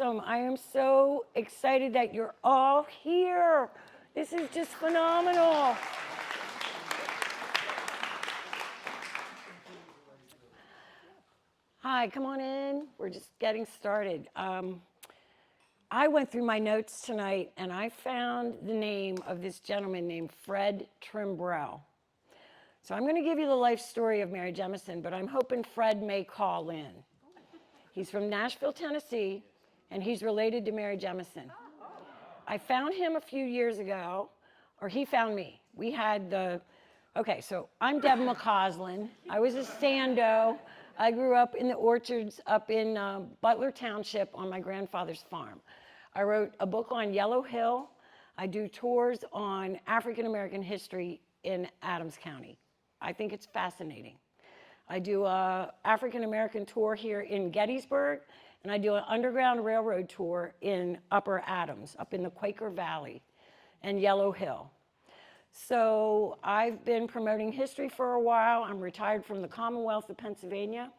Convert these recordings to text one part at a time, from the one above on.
welcome. I am so excited that you're all here. This is just phenomenal. Hi, come on in. We're just getting started. I went through my notes tonight and I found the name of this gentleman named Fred Trimbrell. So I'm going to give you the life story of Mary Jemison, but I'm hoping Fred may call in. He's from Nashville, Tennessee, and he's related to Mary Jemison. I found him a few years ago, or he found me. We had okay, so I'm Debra McCauslin. I was a Sandoe. I grew up in the orchards up in Butler Township on my grandfather's farm. I wrote a book on Yellow Hill. I do tours on African American history in Adams County. I think it's fascinating. I do an African American tour here in Gettysburg, and I do an Underground Railroad tour in Upper Adams, up in the Quaker Valley and Yellow Hill. So I've been promoting history for a while. I'm retired from the Commonwealth of Pennsylvania.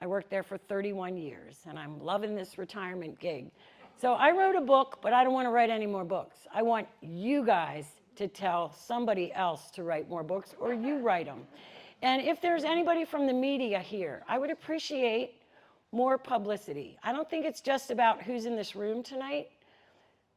I worked there for 31 years, and I'm loving this retirement gig. So I wrote a book, but I don't want to write any more books. I want you guys to tell somebody else to write more books, or you write them. And if there's anybody from the media here, I would appreciate more publicity. I don't think it's just about who's in this room tonight.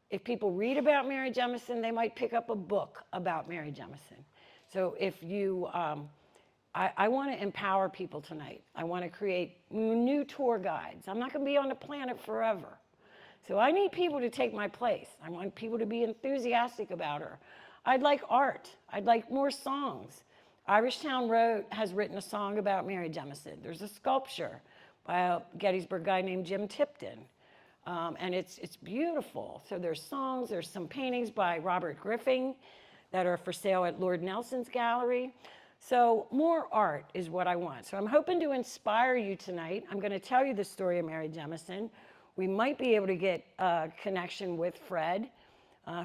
If people read about Mary Jemison, they might pick up a book about Mary Jemison. So if you, I want to empower people tonight. I want to create new tour guides. I'm not going to be on the planet forever. So I need people to take my place. I want people to be enthusiastic about her. I'd like art. I'd like more songs. Irishtown Road has written a song about Mary Jemison. There's a sculpture by a Gettysburg guy named Jim Tipton, and it's beautiful. So there's songs, there's some paintings by Robert Griffin that are for sale at Lord Nelson's gallery. So more art is what I want. So I'm hoping to inspire you tonight. I'm going to tell you the story of Mary Jemison. We might be able to get a connection with Fred,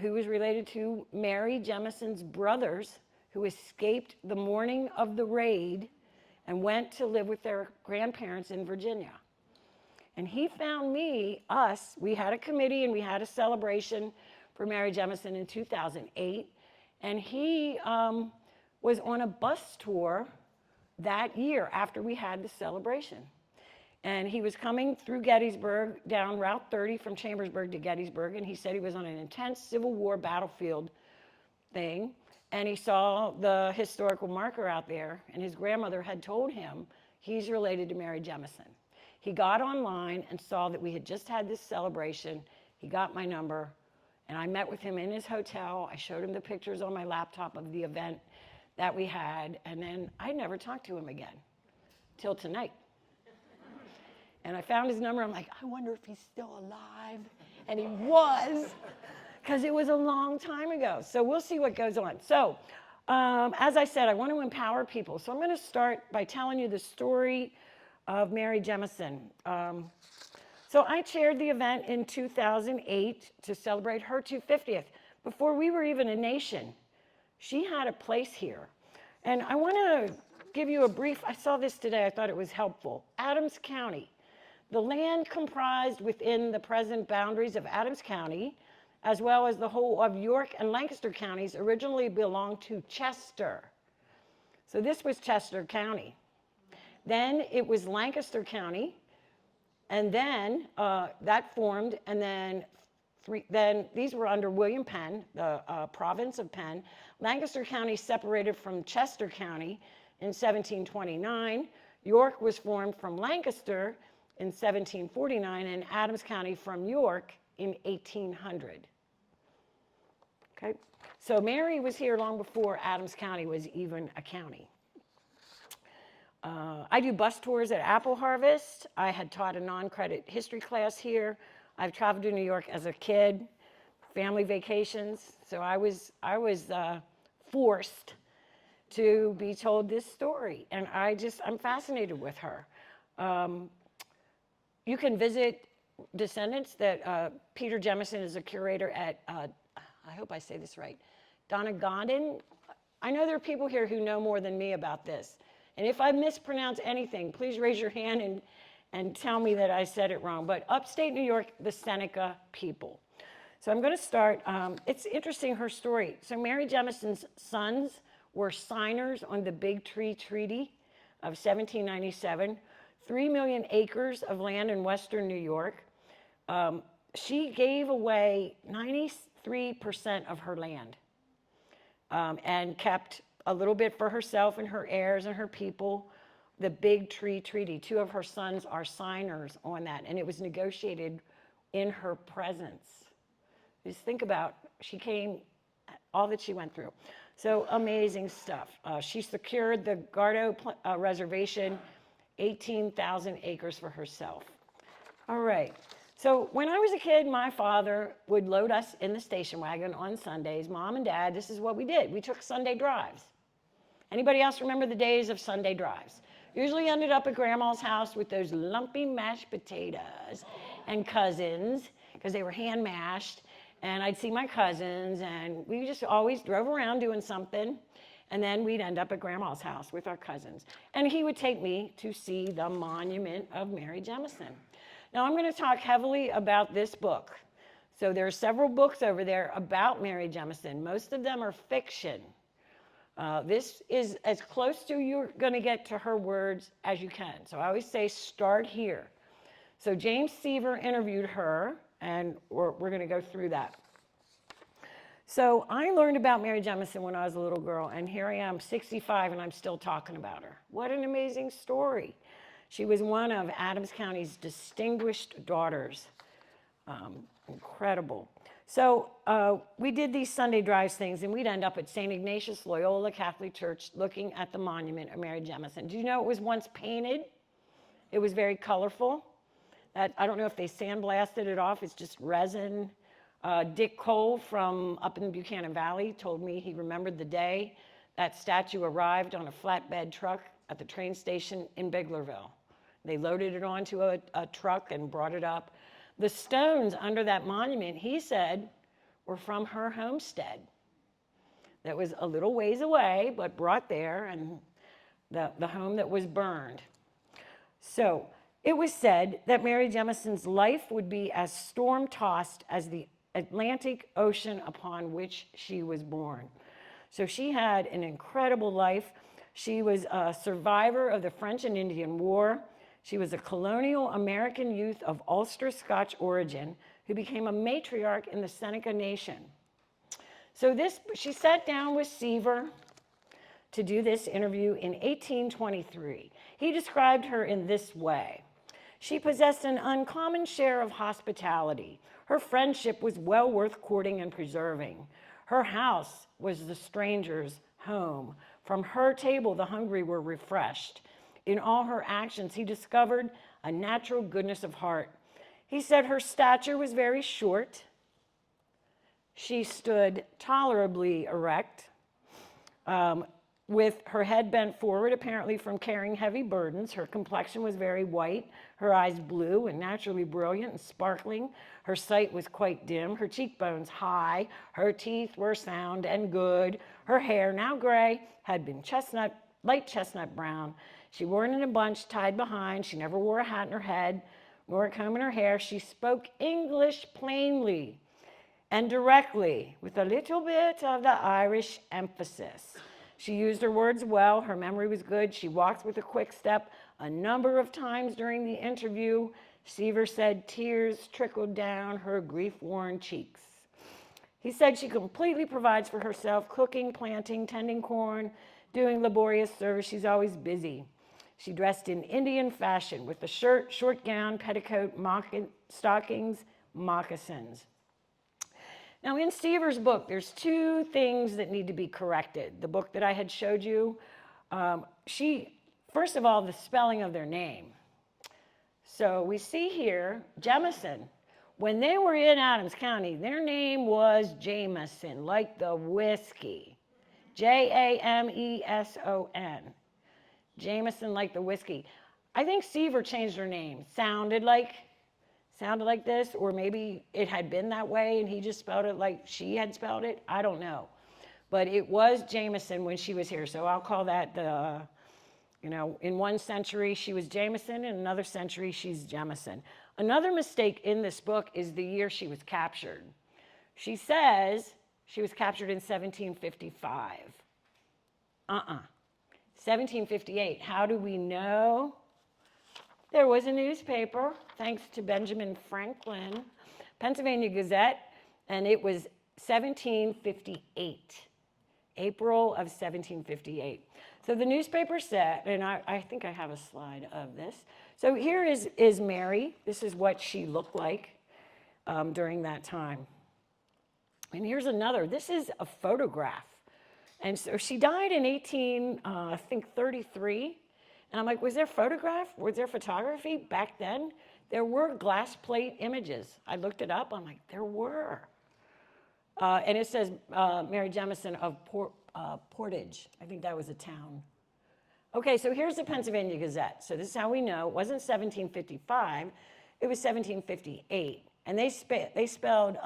who was related to Mary Jemison's brothers, who escaped the morning of the raid and went to live with their grandparents in Virginia. And he found us, we had a committee and we had a celebration for Mary Jemison in 2008. And he was on a bus tour that year after we had the celebration. And he was coming through Gettysburg down Route 30 from Chambersburg to Gettysburg. And he said he was on an intense Civil War battlefield thing. And he saw the historical marker out there, and his grandmother had told him he's related to Mary Jemison. He got online and saw that we had just had this celebration. He got my number, and I met with him in his hotel. I showed him the pictures on my laptop of the event that we had, and then I never talked to him again till tonight. And I found his number. I'm like, I wonder if he's still alive. And he was, because it was a long time ago. So we'll see what goes on. So as I said, I want to empower people. So I'm going to start by telling you the story of Mary Jemison. So I chaired the event in 2008 to celebrate her 250th. Before we were even a nation, she had a place here. And I want to give you a brief, I saw this today, I thought it was helpful. Adams County. The land comprised within the present boundaries of Adams County, as well as the whole of York and Lancaster counties, originally belonged to Chester. So this was Chester County. Then it was Lancaster County, and then that formed, and then these were under William Penn, the province of Penn. Lancaster County separated from Chester County in 1729. York was formed from Lancaster in 1749, and Adams County from York in 1800. Okay, so Mary was here long before Adams County was even a county. I do bus tours at Apple Harvest. I had taught a non-credit history class here. I've traveled to New York as a kid, family vacations. So I was forced to be told this story, and I'm fascinated with her. You can visit Descendants. That Peter Jemison is a curator at, I hope I say this right, Donegal. I know there are people here who know more than me about this. And if I mispronounce anything, please raise your hand and tell me that I said it wrong. But upstate New York, the Seneca people. So I'm going to start. It's interesting, her story. So Mary Jemison's sons were signers on the Big Tree Treaty of 1797, 3 million acres of land in western New York. She gave away 93% of her land and kept a little bit for herself and her heirs and her people. The Big Tree Treaty. 2 of her sons are signers on that, and it was negotiated in her presence. Just think about, she came, all that she went through. So amazing stuff. She secured the Gardo Reservation, 18,000 acres for herself. All right. So when I was a kid, my father would load us in the station wagon on Sundays. Mom and Dad, this is what we did. We took Sunday drives. Anybody else remember the days of Sunday drives? Usually ended up at Grandma's house with those lumpy mashed potatoes and cousins, because they were hand mashed. And I'd see my cousins, and we just always drove around doing something. And then we'd end up at Grandma's house with our cousins. And he would take me to see the monument of Mary Jemison. Now I'm going to talk heavily about this book. So there are several books over there about Mary Jemison. Most of them are fiction. This is as close to you're going to get to her words as you can. So I always say start here. So James Seaver interviewed her, and we're going to go through that. So I learned about Mary Jemison when I was a little girl, and here I am, 65, and I'm still talking about her. What an amazing story. She was one of Adams County's distinguished daughters. Incredible. So we did these Sunday drives things, and we'd end up at St. Ignatius Loyola Catholic Church looking at the monument of Mary Jemison. Do you know it was once painted? It was very colorful. I don't know if they sandblasted it off. It's just resin. Dick Cole from up in the Buchanan Valley told me he remembered the day that statue arrived on a flatbed truck at the train station in Biglerville. They loaded it onto a truck and brought it up. The stones under that monument, he said, were from her homestead. That was a little ways away, but brought there, and the home that was burned. So it was said that Mary Jemison's life would be as storm-tossed as the Atlantic Ocean upon which she was born. So she had an incredible life. She was a survivor of the French and Indian War. She was a colonial American youth of Ulster Scotch origin who became a matriarch in the Seneca Nation. So she sat down with Seaver to do this interview in 1823. He described her in this way. She possessed an uncommon share of hospitality. Her friendship was well worth courting and preserving. Her house was the stranger's home. From her table, the hungry were refreshed. In all her actions, he discovered a natural goodness of heart. He said her stature was very short. She stood tolerably erect, with her head bent forward, apparently from carrying heavy burdens. Her complexion was very white, her eyes blue and naturally brilliant and sparkling. Her sight was quite dim, her cheekbones high, her teeth were sound and good. Her hair, now gray, had been light chestnut brown. She wore it in a bunch tied behind. She never wore a hat in her head, nor a comb in her hair. She spoke English plainly and directly, with a little bit of the Irish emphasis. She used her words well. Her memory was good. She walked with a quick step. A number of times during the interview, Seaver said tears trickled down her grief-worn cheeks. He said she completely provides for herself, cooking, planting, tending corn, doing laborious service. She's always busy. She dressed in Indian fashion with a shirt, short gown, petticoat, stockings, moccasins. Now, in Seaver's book, there's 2 things that need to be corrected. The book that I had showed you, first of all, the spelling of their name. So we see here, Jemison. When they were in Adams County, their name was Jemison, like the whiskey. Jameson. Jemison, like the whiskey. I think Seaver changed her name. Sounded like this, or maybe it had been that way and he just spelled it like she had spelled it. I don't know. But it was Jemison when she was here, so I'll call that You know, in one century she was Jemison, in another century she's Jemison. Another mistake in this book is the year she was captured. She says she was captured in 1755. 1758. How do we know? There was a newspaper, thanks to Benjamin Franklin, Pennsylvania Gazette, and it was 1758, April of 1758. So the newspaper said, and I think I have a slide of this. So here is Mary. This is what she looked like during that time. And here's another. This is a photograph. And so she died in 33. And I'm like, was there photograph? Was there photography back then? There were glass plate images. I looked it up. I'm like, there were. And it says Mary Jemison of Portage. I think that was a town. Okay, so here's the Pennsylvania Gazette. So this is how we know. It wasn't 1755. It was 1758. And they spelled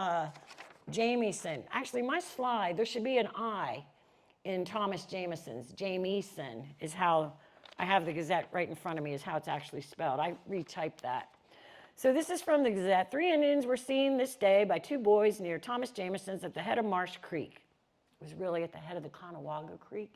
Jemison. Actually, my slide, there should be an I in Thomas Jemison's. Jemison is how, I have the Gazette right in front of me, is how it's actually spelled. I retyped that. So this is from the Gazette. 3 Indians were seen this day by 2 boys near Thomas Jemison's at the head of Marsh Creek. It was really at the head of the Conewago Creek.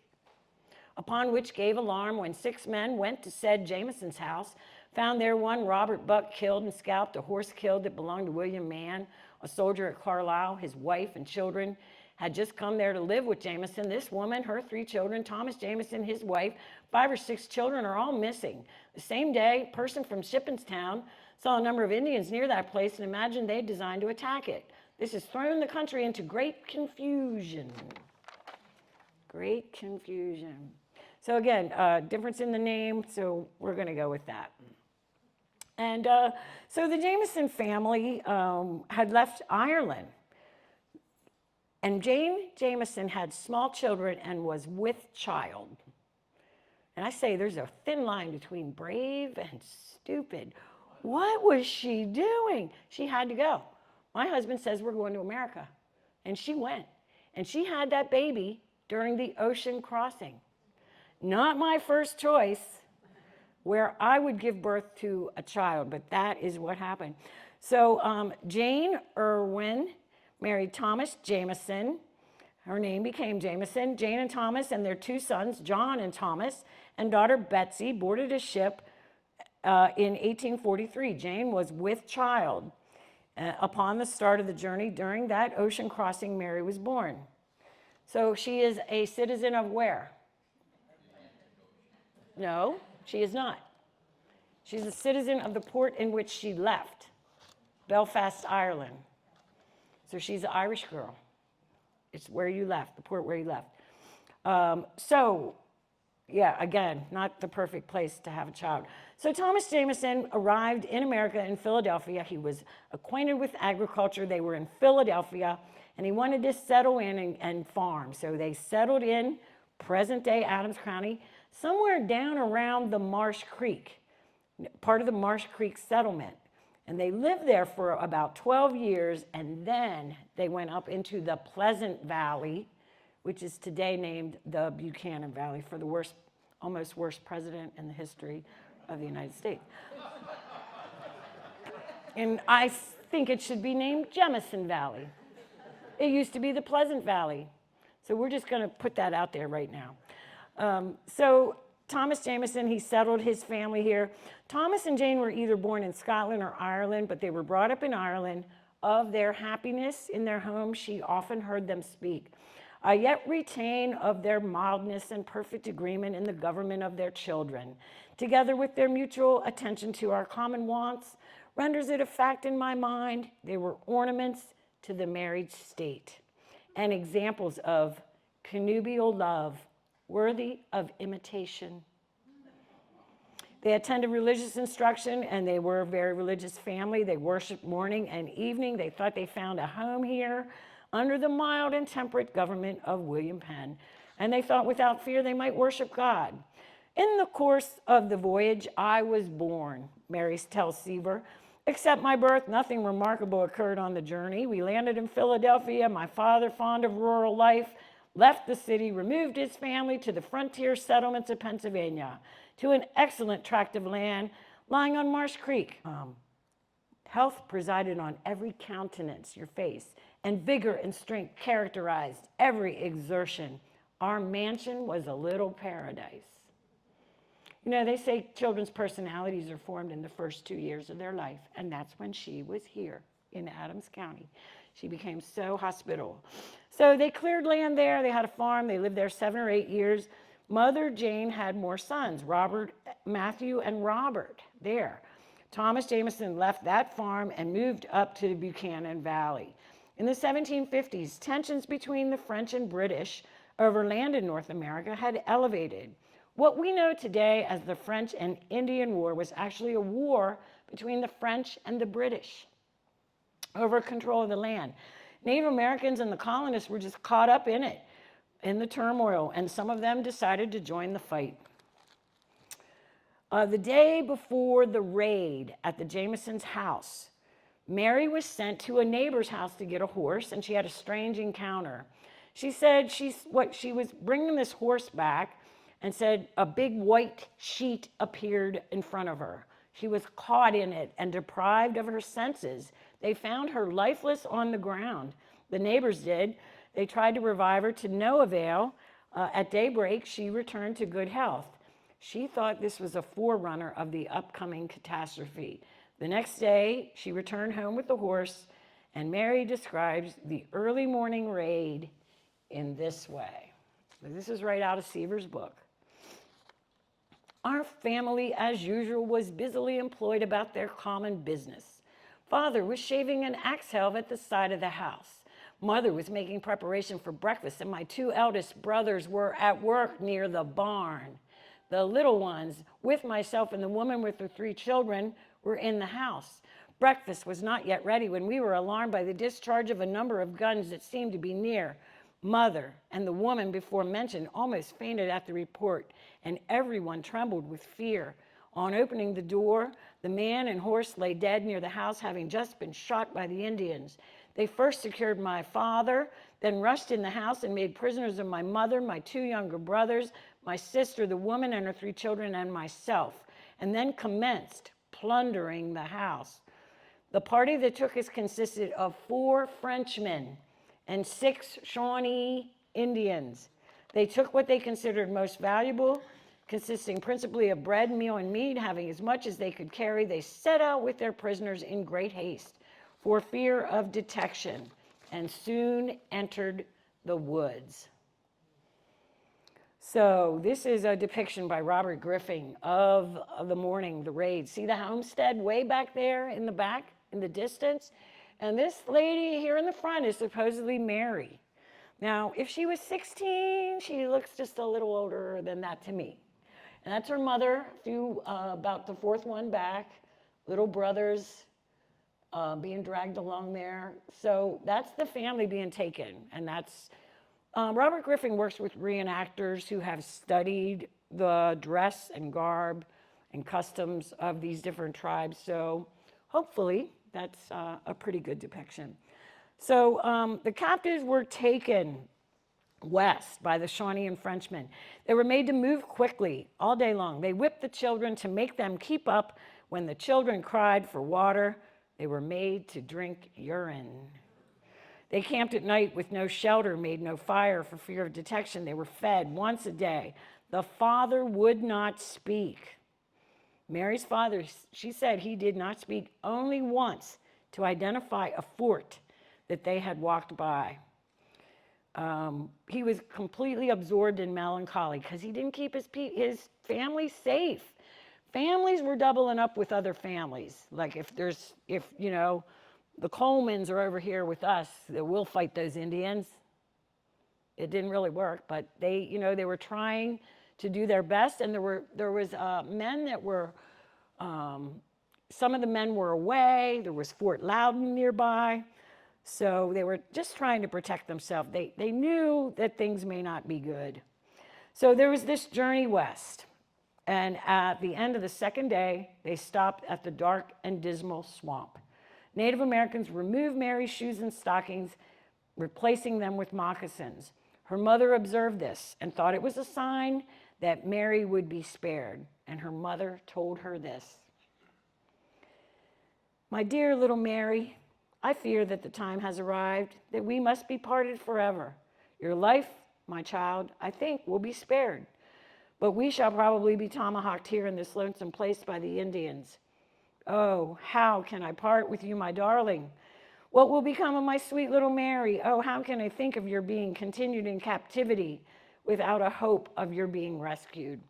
Upon which gave alarm when 6 men went to said Jemison's house, found there one Robert Buck killed and scalped, a horse killed that belonged to William Mann, a soldier at Carlisle. His wife and children had just come there to live with Jemison. This woman, her 3 children, Thomas Jemison, his wife, 5 or 6 children are all missing. The same day, a person from Shippingstown saw a number of Indians near that place and imagined they designed to attack it. This has thrown the country into great confusion. Great confusion. So again, difference in the name, so we're going to go with that. And so the Jemison family had left Ireland. And Jane Jemison had small children and was with child. And I say there's a thin line between brave and stupid. What was she doing? She had to go. My husband says we're going to America. And she went. And she had that baby during the ocean crossing. Not my first choice, where I would give birth to a child, but that is what happened. So Jane Irwin married Thomas Jemison. Her name became Jemison. Jane and Thomas and their 2 sons, John and Thomas, and daughter Betsy boarded a ship in 1843. Jane was with child. Upon the start of the journey, during that ocean crossing, Mary was born. So she is a citizen of where? No, she is not. She's a citizen of the port in which she left, Belfast, Ireland. So she's an Irish girl. It's where you left, the port where you left. Yeah, again, not the perfect place to have a child. So Thomas Jemison arrived in America in Philadelphia. He was acquainted with agriculture. They were in Philadelphia, and he wanted to settle in and farm. So they settled in present-day Adams County, somewhere down around the Marsh Creek, part of the Marsh Creek settlement. And they lived there for about 12 years, and then they went up into the Pleasant Valley, which is today named the Buchanan Valley, for the almost worst president in the history of the United States. And I think it should be named Jemison Valley. It used to be the Pleasant Valley. So we're just going to put that out there right now. So Thomas Jemison, he settled his family here. Thomas and Jane were either born in Scotland or Ireland, but they were brought up in Ireland. Of their happiness in their home, she often heard them speak. Yet retain of their mildness and perfect agreement in the government of their children, together with their mutual attention to our common wants, renders it a fact in my mind they were ornaments to the married state and examples of connubial love worthy of imitation. They attended religious instruction, and they were a very religious family. They worshiped morning and evening. They thought they found a home here under the mild and temperate government of William Penn, and they thought without fear they might worship God. In the course of the voyage, I was born, Mary tells Seaver. Except my birth, nothing remarkable occurred on the journey. We landed in Philadelphia. My father, fond of rural life, left the city, removed his family to the frontier settlements of Pennsylvania, to an excellent tract of land lying on Marsh Creek. Health presided on every countenance, your face, and vigor and strength characterized every exertion. Our mansion was a little paradise. You know, they say children's personalities are formed in the first 2 years of their life, and that's when she was here in Adams County. She became so hospitable. So they cleared land there. They had a farm. They lived there 7 or 8 years. Mother Jane had more sons, Robert, Matthew, and Robert there. Thomas Jemison left that farm and moved up to the Buchanan Valley. In the 1750s, tensions between the French and British over land in North America had elevated. What we know today as the French and Indian War was actually a war between the French and the British over control of the land. Native Americans and the colonists were just caught up in it, in the turmoil, and some of them decided to join the fight. The day before the raid at the Jemison's house, Mary was sent to a neighbor's house to get a horse, and she had a strange encounter. She said she was bringing this horse back, and said a big white sheet appeared in front of her. She was caught in it and deprived of her senses. They found her lifeless on the ground. The neighbors did. They tried to revive her to no avail. At daybreak, she returned to good health. She thought this was a forerunner of the upcoming catastrophe. The next day, she returned home with the horse, and Mary describes the early morning raid in this way. This is right out of Seaver's book. Our family, as usual, was busily employed about their common business. Father was shaving an axe helve at the side of the house. Mother was making preparation for breakfast, and my 2 eldest brothers were at work near the barn. The little ones, with myself and the woman with the 3 children, were in the house. Breakfast was not yet ready when we were alarmed by the discharge of a number of guns that seemed to be near. Mother and the woman before mentioned almost fainted at the report, and everyone trembled with fear. On opening the door, the man and horse lay dead near the house, having just been shot by the Indians. They first secured my father, then rushed in the house and made prisoners of my mother, my 2 younger brothers, my sister, the woman and her 3 children, and myself, and then commenced plundering the house. The party that took us consisted of 4 Frenchmen and 6 Shawnee Indians. They took what they considered most valuable, consisting principally of bread, meal, and meat. Having as much as they could carry, they set out with their prisoners in great haste for fear of detection, and soon entered the woods. So this is a depiction by Robert Griffin of the morning, the raid. See the homestead way back there in the back, in the distance? And this lady here in the front is supposedly Mary. Now, if she was 16, she looks just a little older than that to me. And that's her mother, about the 4th one back, little brothers being dragged along there. So that's the family being taken. And that's, Robert Griffin works with reenactors who have studied the dress and garb and customs of these different tribes. So hopefully that's a pretty good depiction. So the captives were taken west by the Shawnee and Frenchmen. They were made to move quickly all day long. They whipped the children to make them keep up. When the children cried for water, they were made to drink urine. They camped at night with no shelter, made no fire for fear of detection. They were fed once a day. The father would not speak. Mary's father, she said he did not speak only once to identify a fort that they had walked by. He was completely absorbed in melancholy because he didn't keep his family safe. Families were doubling up with other families. Like if the Colemans are over here with us, we'll fight those Indians. It didn't really work, but they were trying to do their best, and there was men that were, some of the men were away. There was Fort Loudon nearby. So they were just trying to protect themselves. They knew that things may not be good. So there was this journey west. And at the end of the 2nd day, they stopped at the dark and dismal swamp. Native Americans removed Mary's shoes and stockings, replacing them with moccasins. Her mother observed this and thought it was a sign that Mary would be spared, and her mother told her this: "My dear little Mary, I fear that the time has arrived that we must be parted forever. Your life, my child, I think will be spared, but we shall probably be tomahawked here in this lonesome place by the Indians. Oh, how can I part with you, my darling? What will become of my sweet little Mary? Oh, how can I think of your being continued in captivity without a hope of your being rescued?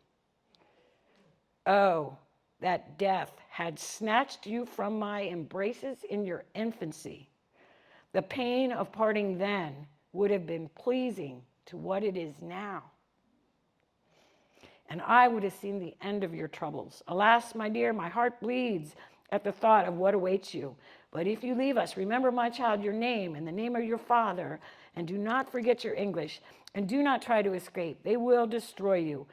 Oh, that death had snatched you from my embraces in your infancy. The pain of parting then would have been pleasing to what it is now. And I would have seen the end of your troubles. Alas, my dear, my heart bleeds at the thought of what awaits you. But if you leave us, remember, my child, your name and the name of your father, and do not forget your English, and do not try to escape. They will destroy you.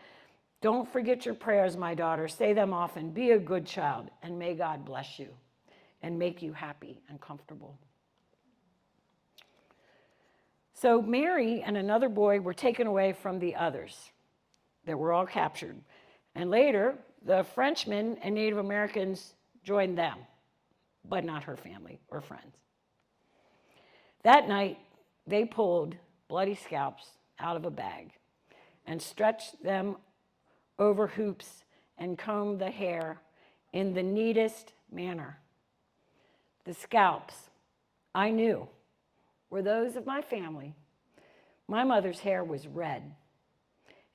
Don't forget your prayers, my daughter. Say them often. Be a good child, and may God bless you and make you happy and comfortable." So Mary and another boy were taken away from the others that were all captured. And later, the Frenchmen and Native Americans joined them, but not her family or friends. That night, they pulled bloody scalps out of a bag and stretched them over hoops and combed the hair in the neatest manner. The scalps, I knew, were those of my family. My mother's hair was red,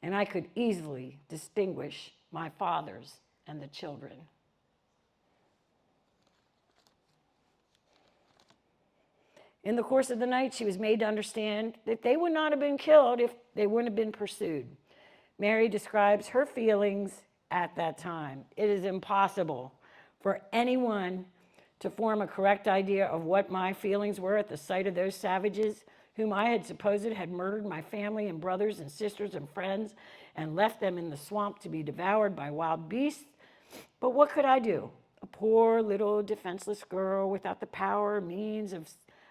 and I could easily distinguish my father's and the children. In the course of the night, she was made to understand that they would not have been killed if they wouldn't have been pursued. Mary describes her feelings at that time. It is impossible for anyone to form a correct idea of what my feelings were at the sight of those savages whom I had supposed had murdered my family and brothers and sisters and friends and left them in the swamp to be devoured by wild beasts. But what could I do? A poor little defenseless girl without the power or means of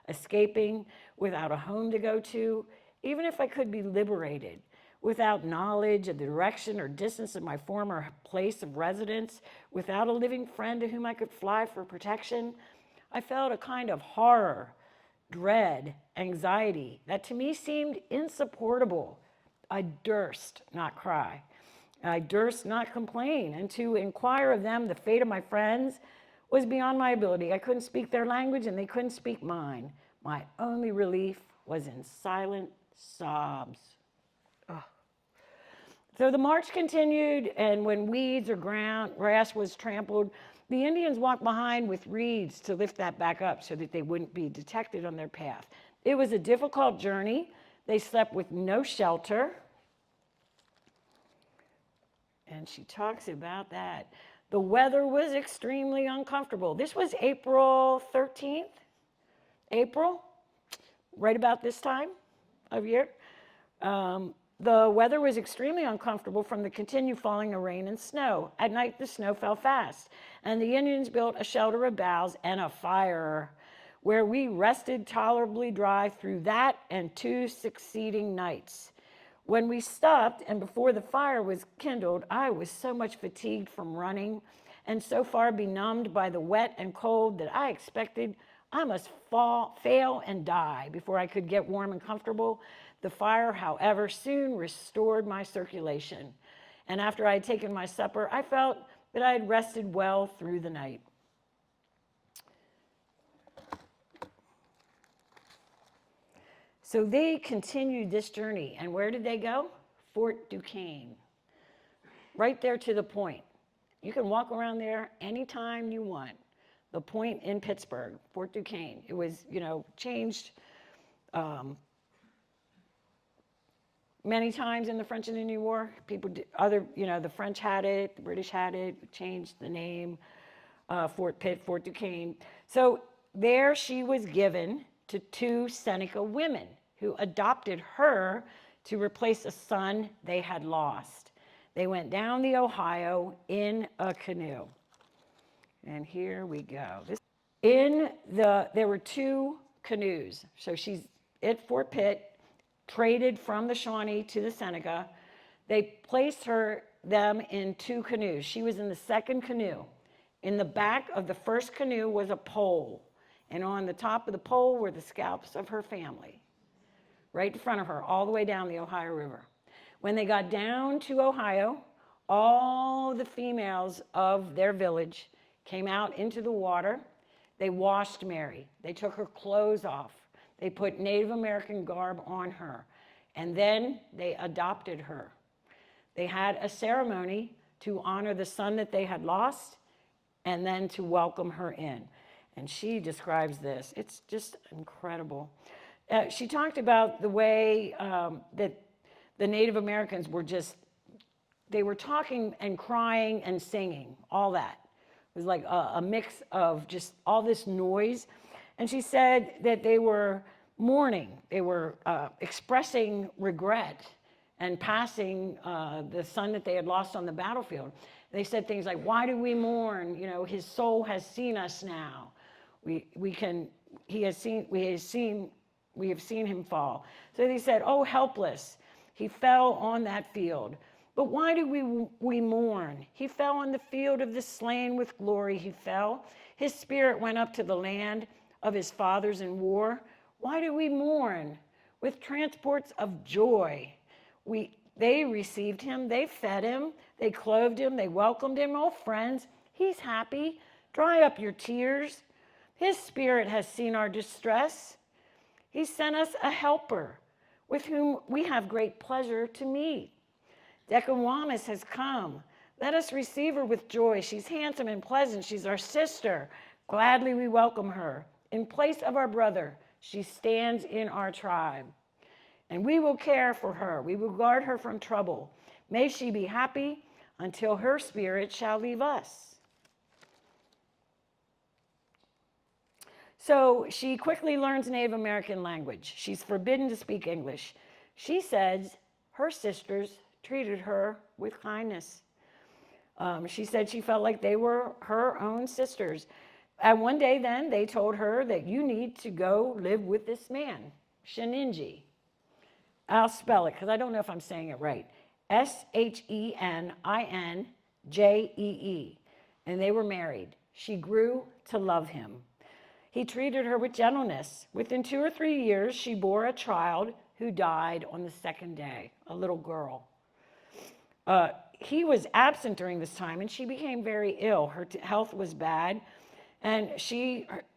escaping, without a home to go to, even if I could be liberated, without knowledge of the direction or distance of my former place of residence, without a living friend to whom I could fly for protection. I felt a kind of horror, dread, anxiety that to me seemed insupportable. I durst not cry. I durst not complain, and to inquire of them the fate of my friends was beyond my ability. I couldn't speak their language, and they couldn't speak mine. My only relief was in silent sobs. Ugh. So the march continued, and when weeds or grass was trampled, the Indians walked behind with reeds to lift that back up so that they wouldn't be detected on their path. It was a difficult journey. They slept with no shelter. And she talks about that. The weather was extremely uncomfortable. This was April 13th, right about this time of year. The weather was extremely uncomfortable from the continued falling of rain and snow. At night, the snow fell fast, and the Indians built a shelter of boughs and a fire where we rested tolerably dry through that and 2 succeeding nights. When we stopped and before the fire was kindled, I was so much fatigued from running and so far benumbed by the wet and cold that I expected I must fail and die before I could get warm and comfortable. The fire, however, soon restored my circulation, and after I had taken my supper, I felt that I had rested well through the night. So they continued this journey, and where did they go? Fort Duquesne, right there to the point. You can walk around there anytime you want. The point in Pittsburgh, Fort Duquesne. It was, changed many times in the French and Indian War. The French had it, the British had it, changed the name, Fort Pitt, Fort Duquesne. So there she was given to 2 Seneca women who adopted her to replace a son they had lost. They went down the Ohio in a canoe. And here we go. There were 2 canoes. So she's at Fort Pitt, traded from the Shawnee to the Seneca. They placed them in 2 canoes. She was in the second canoe. In the back of the first canoe was a pole, and on the top of the pole were the scalps of her family, right in front of her, all the way down the Ohio River. When they got down to Ohio, all the females of their village came out into the water. They washed Mary. They took her clothes off. They put Native American garb on her, and then they adopted her. They had a ceremony to honor the son that they had lost and then to welcome her in. And she describes this. It's just incredible. She talked about the way that the Native Americans were they were talking and crying and singing, all that. It was like a mix of just all this noise. And she said that they were mourning. They were expressing regret and passing the son that they had lost on the battlefield. They said things like, "Why do we mourn? You know, his soul has seen us now. We have seen him fall." So they said, "Oh, helpless. He fell on that field. But why do we mourn? He fell on the field of the slain with glory. He fell. His spirit went up to the land of his fathers in war. Why do we mourn? With transports of joy. They received him, they fed him, they clothed him, they welcomed him. Oh, friends, he's happy. Dry up your tears. His spirit has seen our distress. He sent us a helper with whom we have great pleasure to meet. Decawamis has come. Let us receive her with joy. She's handsome and pleasant. She's our sister. Gladly we welcome her. In place of our brother, she stands in our tribe. And we will care for her. We will guard her from trouble. May she be happy until her spirit shall leave us. So she quickly learns Native American language. She's forbidden to speak English. She says her sisters treated her with kindness. She said she felt like they were her own sisters. And one day then they told her that you need to go live with this man, Sheninjee. I'll spell it because I don't know if I'm saying it right. Sheninjee. And they were married. She grew to love him. He treated her with gentleness. Within 2 or 3 years, she bore a child who died on the second day, a little girl. He was absent during this time, and she became very ill. Her health was bad, and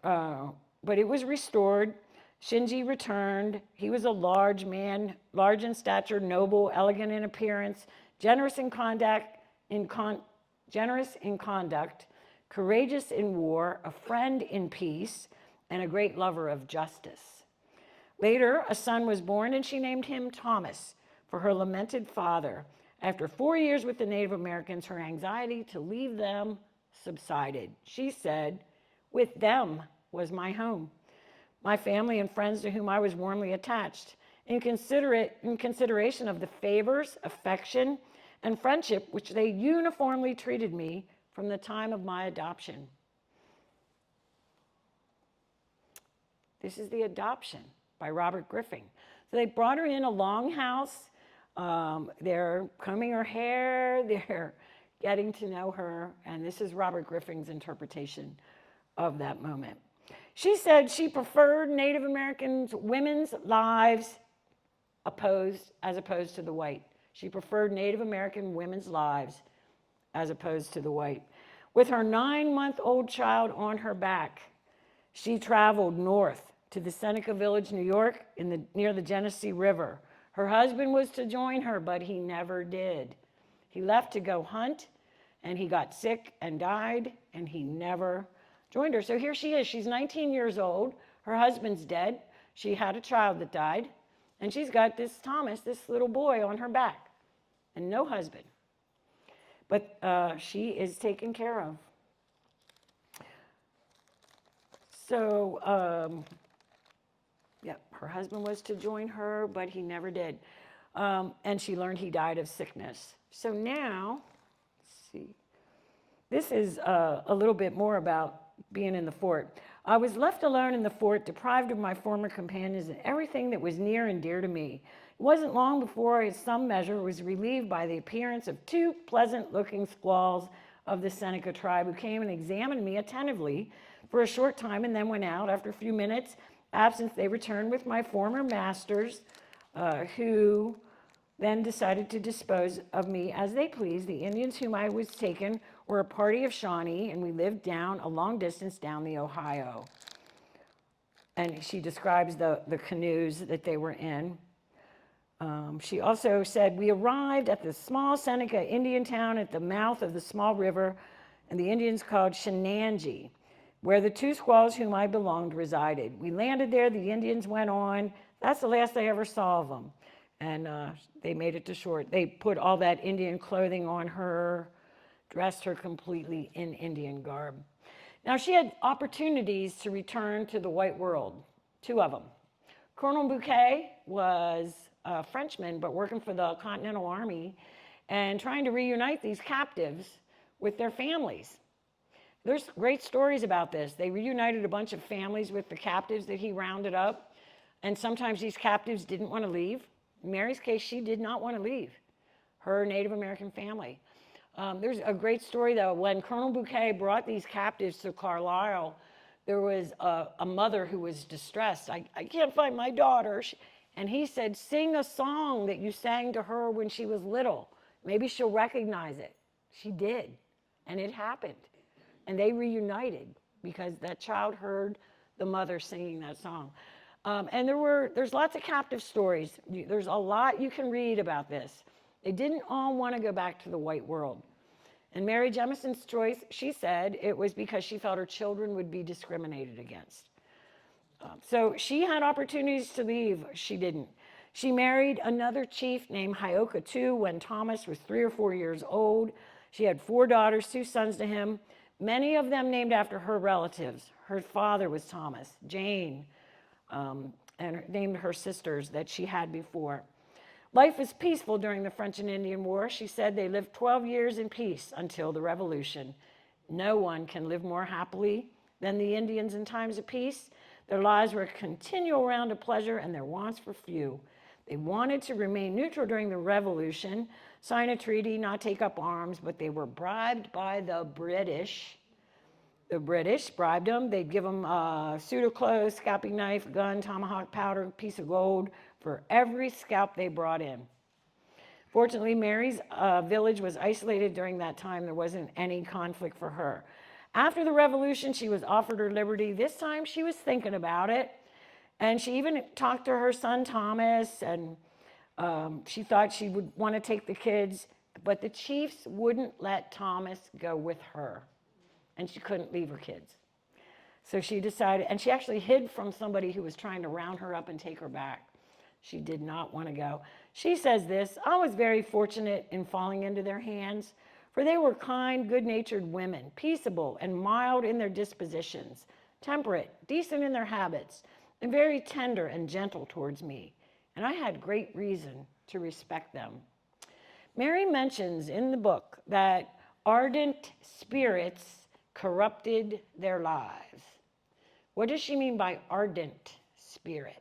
but it was restored. Shinji returned. He was a large man, large in stature, noble, elegant in appearance, generous in conduct, courageous in war, a friend in peace, and a great lover of justice. Later, a son was born, and she named him Thomas for her lamented father. After 4 years with the Native Americans, her anxiety to leave them subsided. She said, "With them was my home, my family and friends to whom I was warmly attached, in consideration of the favors, affection, and friendship which they uniformly treated me from the time of my adoption." This is the adoption by Robert Griffin. So they brought her in a longhouse. They're combing her hair. They're getting to know her. And this is Robert Griffin's interpretation of that moment. She said she preferred Native American women's lives as opposed to the white. She preferred Native American women's lives as opposed to the white. With her 9-month-old child on her back, she traveled north to the Seneca Village, New York, near the Genesee River. Her husband was to join her, but he never did. He left to go hunt, and he got sick and died, and he never joined her. So here she is. She's 19 years old. Her husband's dead. She had a child that died, and she's got this Thomas, this little boy, on her back, and no husband. But she is taken care of. So, her husband was to join her, but he never did. And she learned he died of sickness. So now, let's see. This is a little bit more about being in the fort. I was left alone in the fort, deprived of my former companions and everything that was near and dear to me. It wasn't long before I, in some measure, was relieved by the appearance of two pleasant-looking squaws of the Seneca tribe who came and examined me attentively for a short time and then went out. After a few minutes' absence, they returned with my former masters, who then decided to dispose of me as they pleased. The Indians whom I was taken were a party of Shawnee, and we lived down a long distance down the Ohio. And she describes the canoes that they were in. She also said, we arrived at the small Seneca Indian town at the mouth of the small river, and the Indians called Shenanjee, where the two squaws whom I belonged resided. We landed there, the Indians went on. That's the last I ever saw of them. And they made it to shore. They put all that Indian clothing on her, dressed her completely in Indian garb. Now, she had opportunities to return to the white world, two of them. Colonel Bouquet was a Frenchman, but working for the Continental Army and trying to reunite these captives with their families. There's great stories about this. They reunited a bunch of families with the captives that he rounded up, and sometimes these captives didn't want to leave. In Mary's case, she did not want to leave her Native American family. There's a great story, though. When Colonel Bouquet brought these captives to Carlisle, there was a mother who was distressed. I can't find my daughter. And he said, sing a song that you sang to her when she was little. Maybe she'll recognize it. She did, and it happened. And they reunited because that child heard the mother singing that song. And there's lots of captive stories. There's a lot you can read about this. They didn't all want to go back to the white world. And Mary Jemison's choice, she said, it was because she felt her children would be discriminated against. So she had opportunities to leave. She didn't. She married another chief named Hyoka II when Thomas was 3 or 4 years old. She had 4 daughters, 2 sons to him, many of them named after her relatives. Her father was Thomas, Jane, and named her sisters that she had before. Life was peaceful during the French and Indian War. She said they lived 12 years in peace until the Revolution. No one can live more happily than the Indians in times of peace. Their lives were a continual round of pleasure and their wants were few. They wanted to remain neutral during the Revolution, sign a treaty, not take up arms, but they were bribed by the British. The British bribed them. They'd give them a suit of clothes, scalping knife, gun, tomahawk powder, piece of gold for every scalp they brought in. Fortunately, Mary's village was isolated during that time. There wasn't any conflict for her. After the Revolution, she was offered her liberty. This time, she was thinking about it. And she even talked to her son, Thomas, and she thought she would want to take the kids. But the chiefs wouldn't let Thomas go with her. And she couldn't leave her kids. So she decided, and she actually hid from somebody who was trying to round her up and take her back. She did not want to go. She says this, I was very fortunate in falling into their hands, for they were kind, good-natured women, peaceable and mild in their dispositions, temperate, decent in their habits, and very tender and gentle towards me. And I had great reason to respect them. Mary mentions in the book that ardent spirits corrupted their lives. What does she mean by ardent spirits?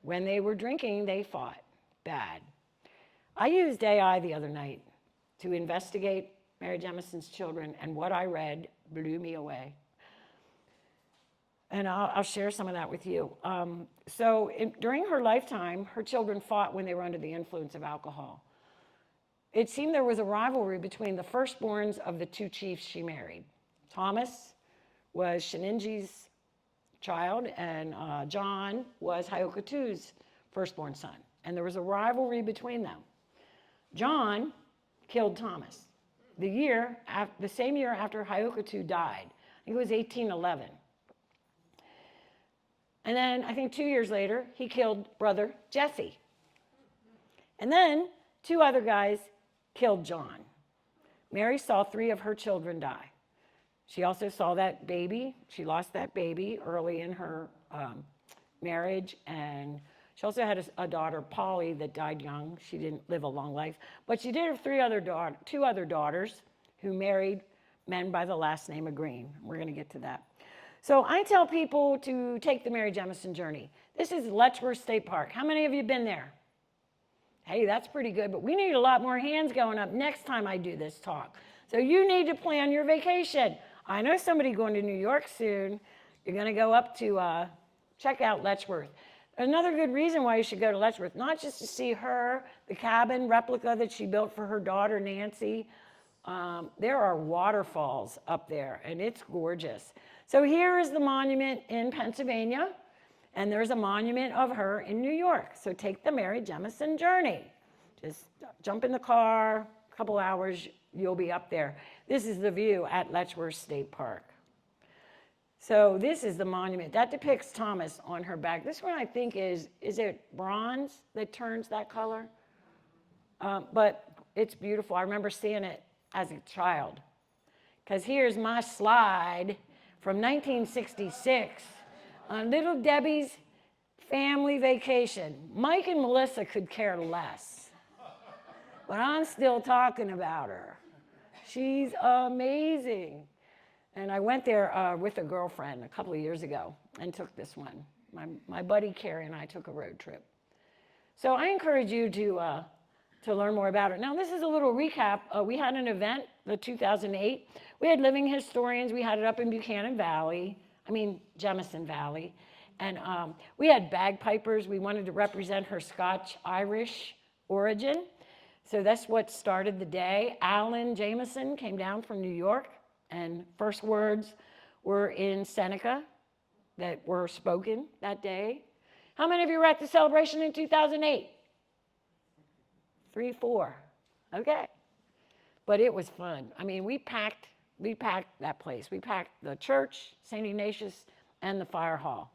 When they were drinking, they fought bad. I used AI the other night to investigate Mary Jemison's children, and what I read blew me away. And I'll share some of that with you. During her lifetime, her children fought when they were under the influence of alcohol. It seemed there was a rivalry between the firstborns of the 2 chiefs she married. Thomas was Shenanjee's child, and John was Hyoka II's firstborn son. And there was a rivalry between them. John killed Thomas the same year after Hyoka II died. I think it was 1811. And then I think 2 years later, he killed brother Jesse. And then 2 other guys killed John. Mary saw 3 of her children die. She also saw that baby. She lost that baby early in her marriage. And she also had a daughter, Polly, that died young. She didn't live a long life. But she did have 2 other daughters who married men by the last name of Green. We're going to get to that. So I tell people to take the Mary Jemison journey. This is Letchworth State Park. How many of you have been there? Hey, that's pretty good, but we need a lot more hands going up next time I do this talk. So you need to plan your vacation. I know somebody going to New York soon. You're going to go up to check out Letchworth. Another good reason why you should go to Letchworth, not just to see her, the cabin replica that she built for her daughter, Nancy. There are waterfalls up there, and it's gorgeous. So here is the monument in Pennsylvania, and there's a monument of her in New York. So take the Mary Jemison journey. Just jump in the car, a couple hours, you'll be up there. This is the view at Letchworth State Park. So this is the monument. That depicts Thomas on her back. This one I think is it bronze that turns that color? But it's beautiful. I remember seeing it as a child. Because here's my slide from 1966 on Little Debbie's family vacation. Mike and Melissa could care less. But I'm still talking about her. She's amazing. And I went there with a girlfriend a couple of years ago and took this one. My buddy Carrie and I took a road trip. So I encourage you to learn more about it. Now, this is a little recap. We had an event, the 2008. We had living historians. We had it up in Jemison Valley. And we had bagpipers. We wanted to represent her Scotch-Irish origin. So that's what started the day. Alan Jemison came down from New York. And first words were in Seneca that were spoken that day. How many of you were at the celebration in 2008? 3, 4. Okay. But it was fun. I mean, we packed that place. We packed the church, St. Ignatius, and the fire hall.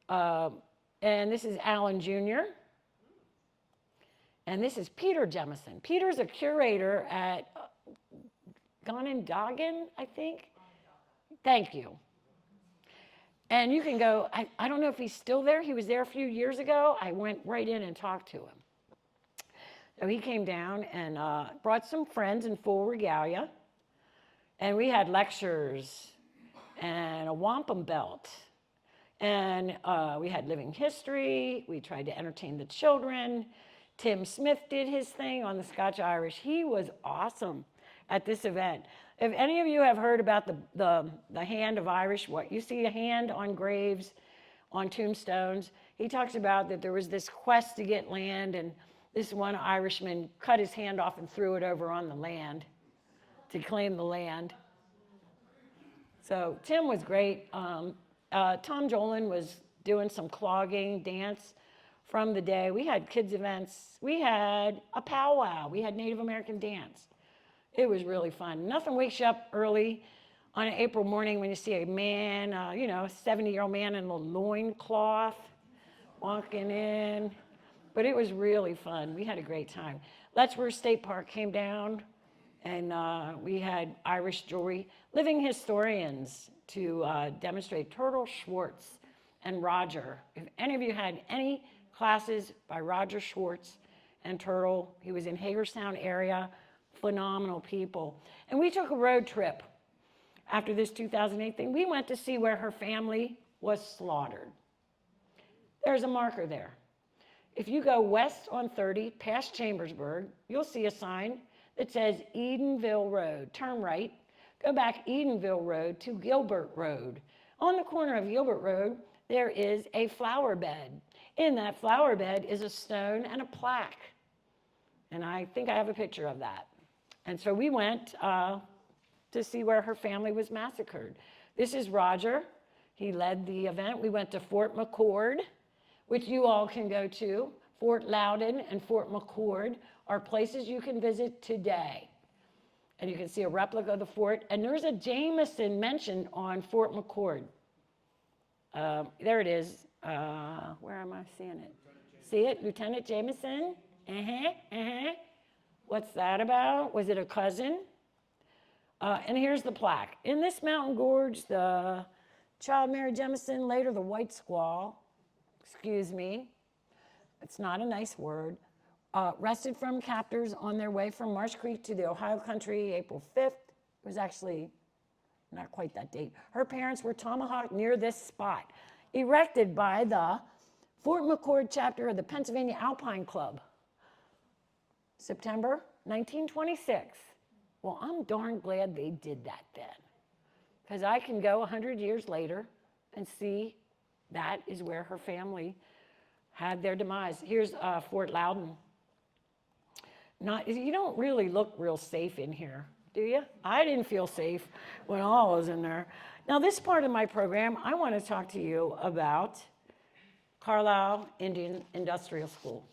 And this is Alan Jr. And this is Peter Jemison. Peter's a curator at Onondaga, I think. Thank you. And you can go, I don't know if he's still there. He was there a few years ago. I went right in and talked to him. So he came down and brought some friends in full regalia. And we had lectures and a wampum belt. And we had living history. We tried to entertain the children. Tim Smith did his thing on the Scotch-Irish. He was awesome at this event. If any of you have heard about the hand of Irish, what you see a hand on graves, on tombstones, he talks about that there was this quest to get land, and this one Irishman cut his hand off and threw it over on the land to claim the land. So Tim was great. Tom Jolin was doing some clogging dance from the day. We had kids events. We had a powwow. We had Native American dance. It was really fun. Nothing wakes you up early on an April morning when you see a man, a 70-year-old man in a loincloth walking in. But it was really fun. We had a great time. Letchworth State Park came down, and we had Irish jewelry. Living historians to demonstrate Turtle Schwartz and Roger. If any of you had any classes by Roger Schwartz and Turtle, he was in Hagerstown area. Phenomenal people. And we took a road trip after this 2008 thing. We went to see where her family was slaughtered. There's a marker there. If you go west on 30, past Chambersburg, you'll see a sign that says Edenville Road. Turn right, go back Edenville Road to Gilbert Road. On the corner of Gilbert Road, there is a flower bed. In that flower bed is a stone and a plaque. And I think I have a picture of that. And so we went to see where her family was massacred. This is Roger. He led the event. We went to Fort McCord, which you all can go to. Fort Loudon and Fort McCord are places you can visit today. And you can see a replica of the fort. And there's a Jemison mentioned on Fort McCord. There it is. Where am I seeing it? See it? Lieutenant Jemison? What's that about? Was it a cousin? And here's the plaque. In this mountain gorge, the child Mary Jemison, later the White Squaw, excuse me, it's not a nice word, rested from captors on their way from Marsh Creek to the Ohio country, April 5th, It was actually not quite that date. Her parents were tomahawked near this spot, erected by the Fort McCord chapter of the Pennsylvania Alpine Club. September 1926. Well, I'm darn glad they did that then, because I can go 100 years later and see that is where her family had their demise. Here's Fort Loudon. You don't really look real safe in here, do you? I didn't feel safe when I was in there. Now, this part of my program, I want to talk to you about Carlisle Indian Industrial School.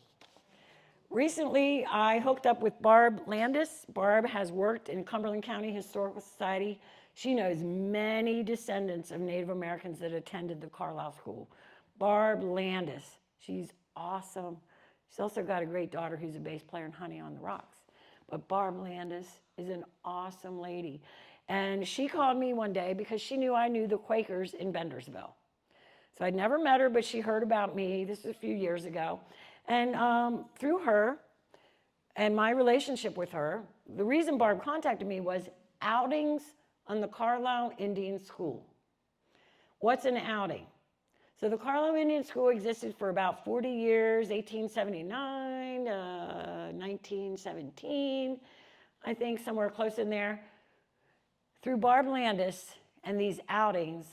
Recently, I hooked up with Barb Landis. Barb has worked in Cumberland County Historical Society. She knows many descendants of Native Americans that attended the Carlisle School. Barb Landis, she's awesome. She's also got a great daughter who's a bass player in Honey on the Rocks. But Barb Landis is an awesome lady. And she called me one day because she knew I knew the Quakers in Bendersville. So I'd never met her, but she heard about me. This was a few years ago. And through her and my relationship with her, the reason Barb contacted me was outings on the Carlisle Indian School. What's an outing? So the Carlisle Indian School existed for about 40 years, 1879, 1917, I think somewhere close in there. Through Barb Landis and these outings,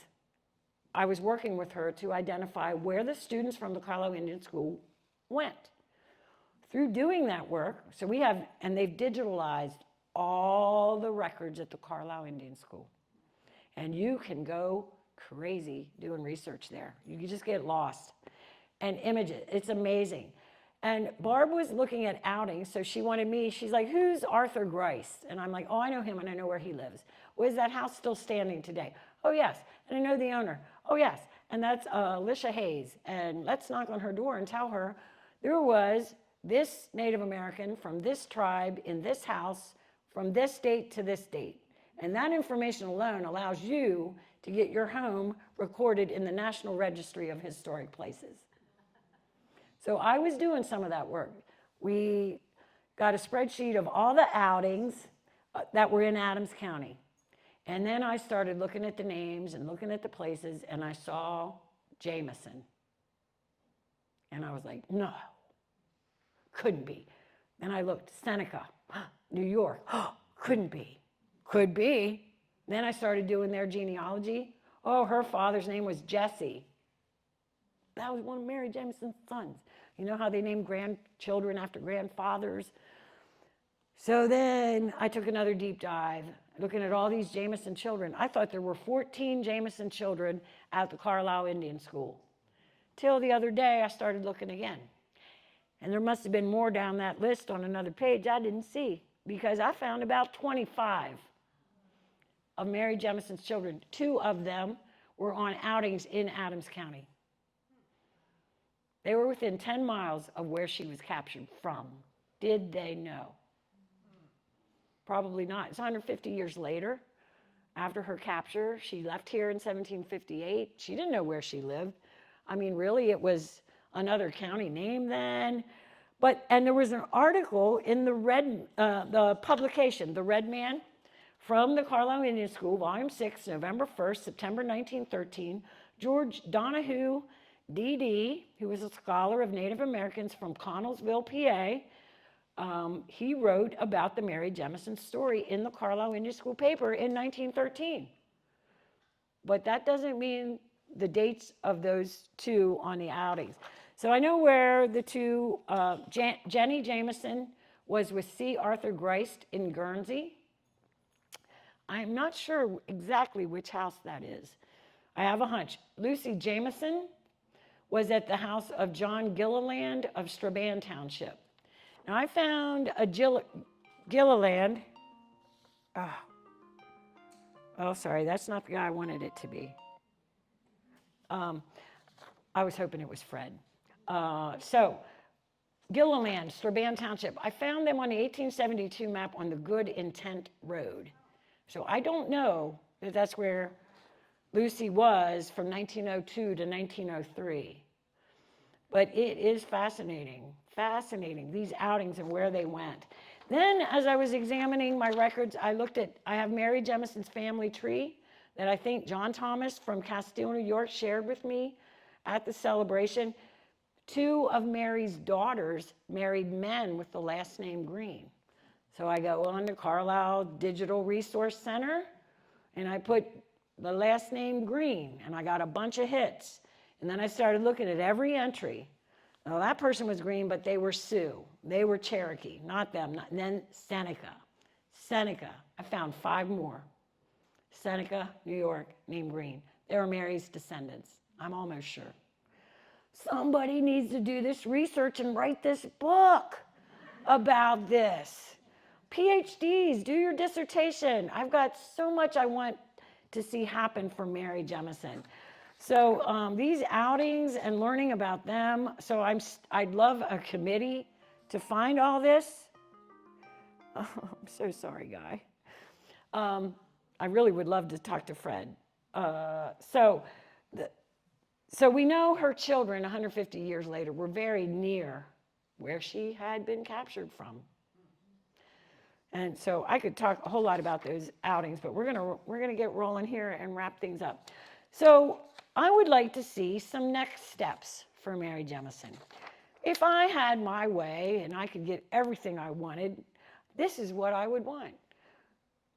I was working with her to identify where the students from the Carlisle Indian School went. Through doing that work, so we have, and they've digitalized all the records at the Carlisle Indian School. And you can go crazy doing research there. You can just get lost. And images, it's amazing. And Barb was looking at outings, so she wanted me, she's like, who's Arthur Grice? And I'm like, oh, I know him and I know where he lives. Well, is that house still standing today? Oh, yes. And I know the owner. Oh, yes. And that's Alicia Hayes. And let's knock on her door and tell her there was this Native American from this tribe in this house from this date to this date. And that information alone allows you to get your home recorded in the National Registry of Historic Places. So I was doing some of that work. We got a spreadsheet of all the outings that were in Adams County. And then I started looking at the names and looking at the places, and I saw Jemison. And I was like, no, couldn't be. Then I looked, Seneca, New York, couldn't be. Could be. Then I started doing their genealogy. Oh, her father's name was Jesse. That was one of Mary Jemison's sons. You know how they name grandchildren after grandfathers? So then I took another deep dive, looking at all these Jemison children. I thought there were 14 Jemison children at the Carlisle Indian School. Till the other day, I started looking again. And there must have been more down that list on another page I didn't see, because I found about 25 of Mary Jemison's children. 2 of them were on outings in Adams County. They were within 10 miles of where she was captured from. Did they know? Probably not. It's 150 years later. After her capture, she left here in 1758. She didn't know where she lived. I mean, really, it was another county name then. And there was an article in the publication, The Red Man, from the Carlisle Indian School, Volume 6, November 1st, September 1913. George Donahue, D.D., who was a scholar of Native Americans from Connellsville, PA, he wrote about the Mary Jemison story in the Carlisle Indian School paper in 1913. But that doesn't mean the dates of those 2 on the outings. So I know where the 2, Jenny Jemison was with C. Arthur Grice in Guernsey. I'm not sure exactly which house that is. I have a hunch. Lucy Jemison was at the house of John Gilliland of Strabane Township. Now I found a Gilliland. Oh, sorry, that's not the guy I wanted it to be. I was hoping it was Fred. So, Gilliland, Strabane Township. I found them on the 1872 map on the Good Intent Road. So I don't know if that's where Lucy was from 1902 to 1903. But it is fascinating, these outings and where they went. Then, as I was examining my records, I have Mary Jemison's family tree that I think John Thomas from Castile, New York shared with me at the celebration. Two of Mary's daughters married men with the last name Green. So I go on to Carlisle Digital Resource Center and I put the last name Green and I got a bunch of hits. And then I started looking at every entry. Now that person was Green, but they were Sioux. They were Cherokee, not them. And then Seneca. Seneca. I found 5 more. Seneca, New York, named Green. They were Mary's descendants. I'm almost sure. Somebody needs to do this research and write this book about this. PhDs, do your dissertation. I've got so much I want to see happen for Mary Jemison. So these outings and learning about them. So I'd love a committee to find all this. Oh, I'm so sorry, Guy. I really would love to talk to Fred. So we know her children 150 years later were very near where she had been captured from. And so I could talk a whole lot about those outings, but we're gonna get rolling here and wrap things up. So I would like to see some next steps for Mary Jemison. If I had my way and I could get everything I wanted, this is what I would want.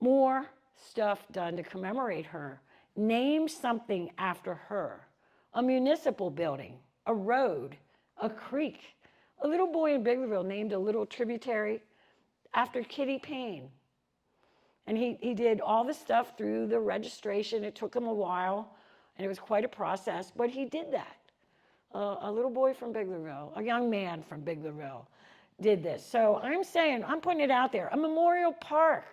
More stuff done to commemorate her. Name something after her. A municipal building, a road, a creek. A little boy in Biglerville named a little tributary after Kitty Payne. And he did all the stuff through the registration. It took him a while, and it was quite a process, but he did that. A little boy from Biglerville, a young man from Biglerville did this. So I'm putting it out there. A memorial park,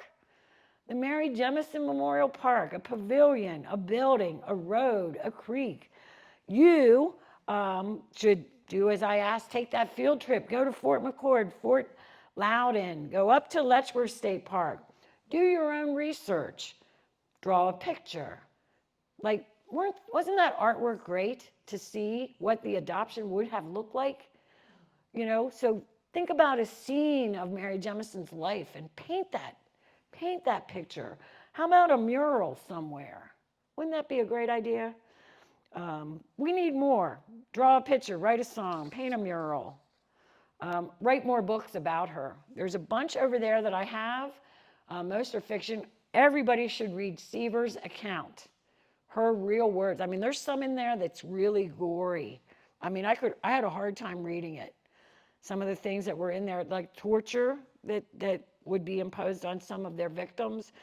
the Mary Jemison Memorial Park, a pavilion, a building, a road, a creek. You should do as I asked, take that field trip, go to Fort McCord, Fort Loudon, go up to Letchworth State Park, do your own research, draw a picture. Like, wasn't that artwork great to see what the adoption would have looked like? You know, so think about a scene of Mary Jemison's life and paint that picture. How about a mural somewhere? Wouldn't that be a great idea? We need more. Draw a picture, write a song, paint a mural. Write more books about her. There's a bunch over there that I have. Most are fiction. Everybody should read Seaver's account, her real words. I mean, there's some in there that's really gory. I mean, I had a hard time reading it. Some of the things that were in there, like torture that would be imposed on some of their victims.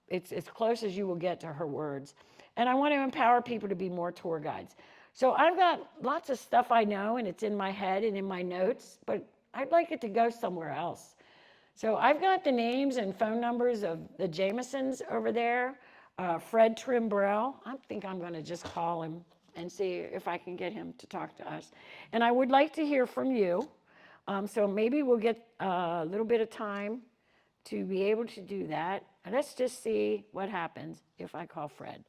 It's as close as you will get to her words. And I want to empower people to be more tour guides. So I've got lots of stuff I know, and it's in my head and in my notes, but I'd like it to go somewhere else. So I've got the names and phone numbers of the Jemisons over there. Fred Trimbrell, I think I'm going to just call him and see if I can get him to talk to us. And I would like to hear from you. So maybe we'll get a little bit of time to be able to do that. And let's just see what happens if I call Fred.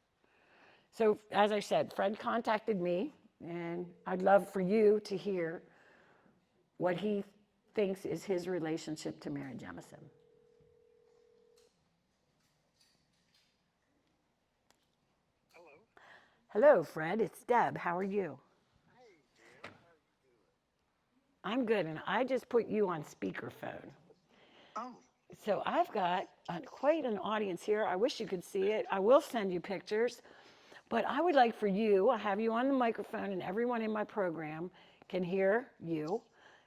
So as I said, Fred contacted me, and I'd love for you to hear what he thinks is his relationship to Mary Jemison. Hello. Hello, Fred. It's Deb. How are you? Hey, Deb. How are you doing? I'm good, and I just put you on speakerphone. Oh, So I've got quite an audience here. I wish you could see it. I will send you pictures. But I would like for you, I have you on the microphone, and everyone in my program can hear you.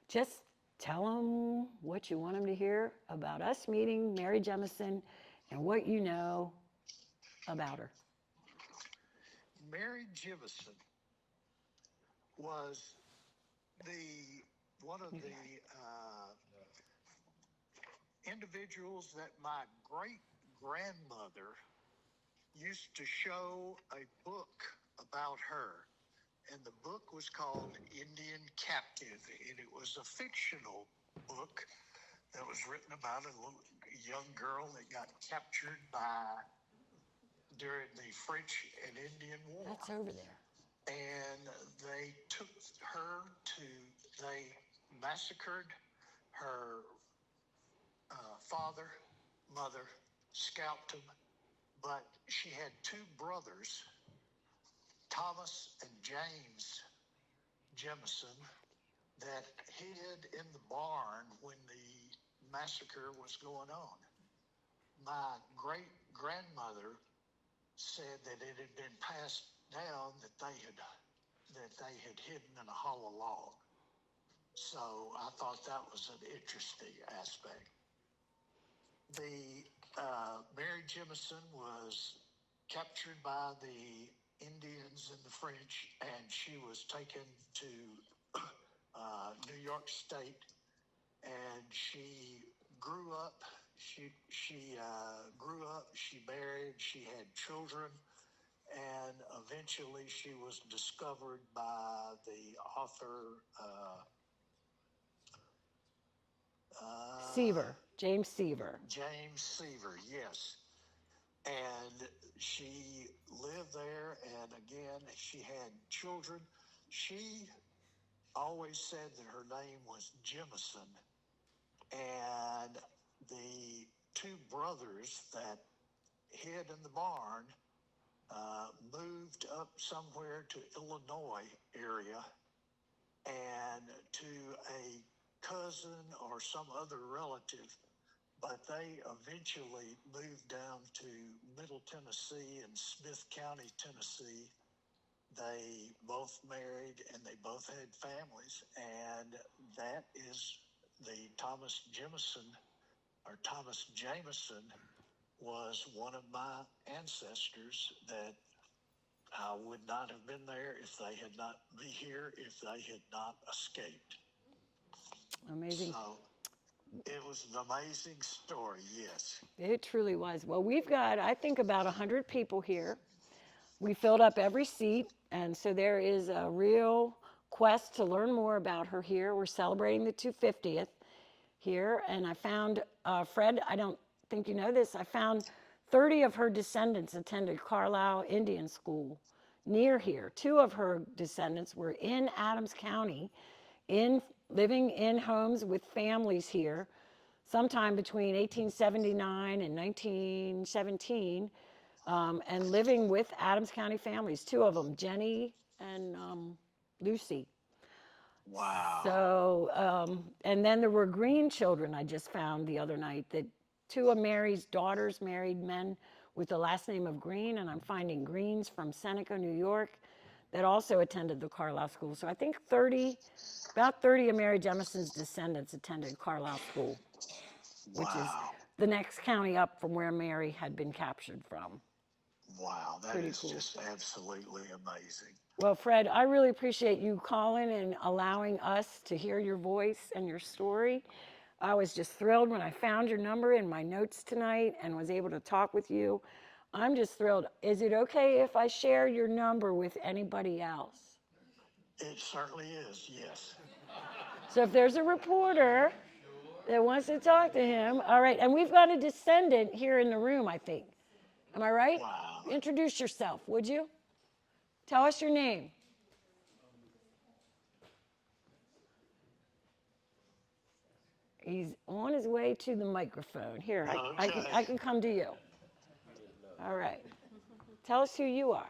Just tell them what you want them to hear about us meeting Mary Jemison and what you know about her. Mary Jemison was one of the individuals that my great grandmother used to show a book about her. And the book was called Indian Captive, and it was a fictional book that was written about a young girl that got captured during the French and Indian War. That's over there. And they took her they massacred her father, mother, scalped him, but she had two brothers, Thomas and James Jemison, that hid in the barn when the massacre was going on. My great grandmother said that it had been passed down that they had hidden in a hollow log. So I thought that was an interesting aspect. The Mary Jemison was captured by the Indians and the French, and she was taken to New York State, and she grew up. She grew up. She married. She had children, and eventually she was discovered by the author. James Seaver. James Seaver, yes. And she lived there, and again, she had children. She always said that her name was Jemison, and the two brothers that hid in the barn moved up somewhere to Illinois area and to a cousin or some other relative, but they eventually moved down to Middle Tennessee and Smith County, Tennessee. They both married and they both had families, and that is the Thomas Jemison, or Thomas Jameson, was one of my ancestors that I would not have been there if they had not be here, if they had not escaped. Amazing. So it was an amazing story, yes. It truly was. Well, we've got, I think, about 100 people here. We filled up every seat, and so there is a real quest to learn more about her here. We're celebrating the 250th here, and I found, Fred, I don't think you know this, I found 30 of her descendants attended Carlisle Indian School near here. 2 of her descendants were in Adams County, living in homes with families here, sometime between 1879 and 1917, and living with Adams County families, 2 of them, Jenny and Lucy. Wow. So, and then there were Green children I just found the other night, that 2 of Mary's daughters married men with the last name of Green, and I'm finding Greens from Seneca, New York, that also attended the Carlisle School. So I think about 30 of Mary Jemison's descendants attended Carlisle School, which is Wow. the next county up from where Mary had been captured from. Wow, that Pretty is cool. just absolutely amazing. Well, Fred, I really appreciate you calling and allowing us to hear your voice and your story. I was just thrilled when I found your number in my notes tonight and was able to talk with you. I'm just thrilled. Is it okay if I share your number with anybody else? It certainly is, yes. So if there's a reporter that wants to talk to him, all right. And we've got a descendant here in the room, I think. Am I right? Wow. Introduce yourself, would you? Tell us your name. He's on his way to the microphone. Here, I can come to you. All right. Tell us who you are.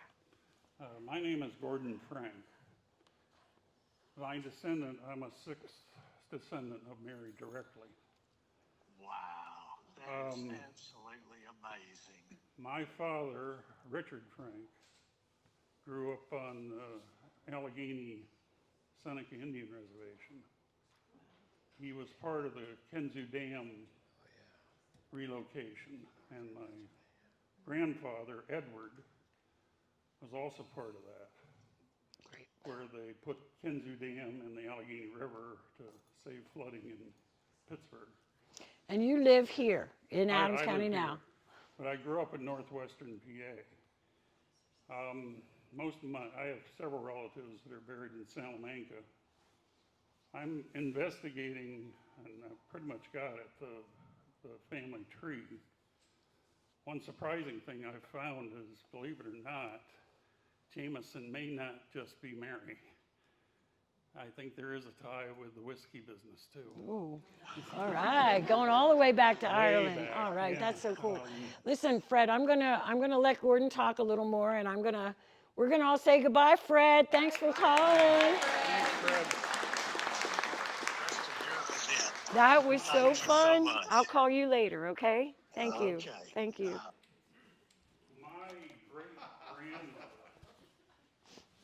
My name is Gordon Frank. My descendant, I'm a 6th descendant of Mary directly. Wow, that is absolutely amazing. My father, Richard Frank, grew up on the Allegheny Seneca Indian Reservation. He was part of the Kenzu Dam relocation, and my grandfather, Edward, was also part of that, where they put Kenzu Dam in the Allegheny River to save flooding in Pittsburgh. And you live here in Adams I County live now. here, but I grew up in northwestern PA. I have several relatives that are buried in Salamanca. I'm investigating, and I've pretty much got it, the family tree. One surprising thing I've found is, believe it or not, Jemison may not just be Mary. I think there is a tie with the whiskey business too. Ooh. All right, going all the way back to Ireland. back, All right, yeah. that's so cool. Listen, Fred, I'm gonna let Gordon talk a little more, and we're gonna all say goodbye, Fred. Thanks for calling. Thanks, Fred. Rest of your event. That was so Thank you so fun. much. I'll call you later, okay? Thank you. Okay. Thank you. My great-grandmother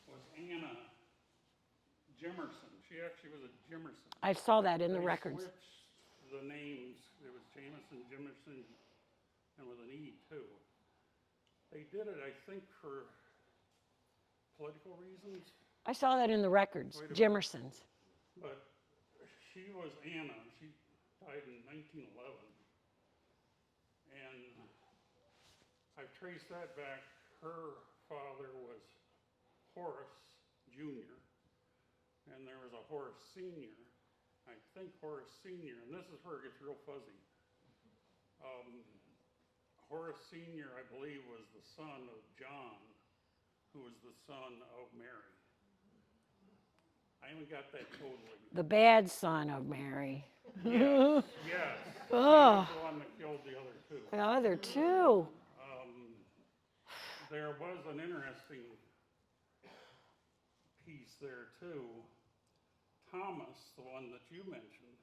was Anna Jemison. She actually was a Jemison. I saw that in the They records. switched the names. It was Jemison, Jemison, and with an E too. They did it, I think, for political reasons, I saw that in the records, Wait a minute. Jemerson's. but she was Anna. She died in 1911. And I've traced that back. Her father was Horace Jr., and there was a Horace Sr. I think Horace Sr., and this is where it gets real fuzzy. Horace Sr., I believe, was the son of John, who was the son of Mary. I haven't got that totally. The bad son of Mary. Yes, yes. He Oh. was the one that killed the other two. The other two. There was an interesting piece there too. Thomas, the one that you mentioned,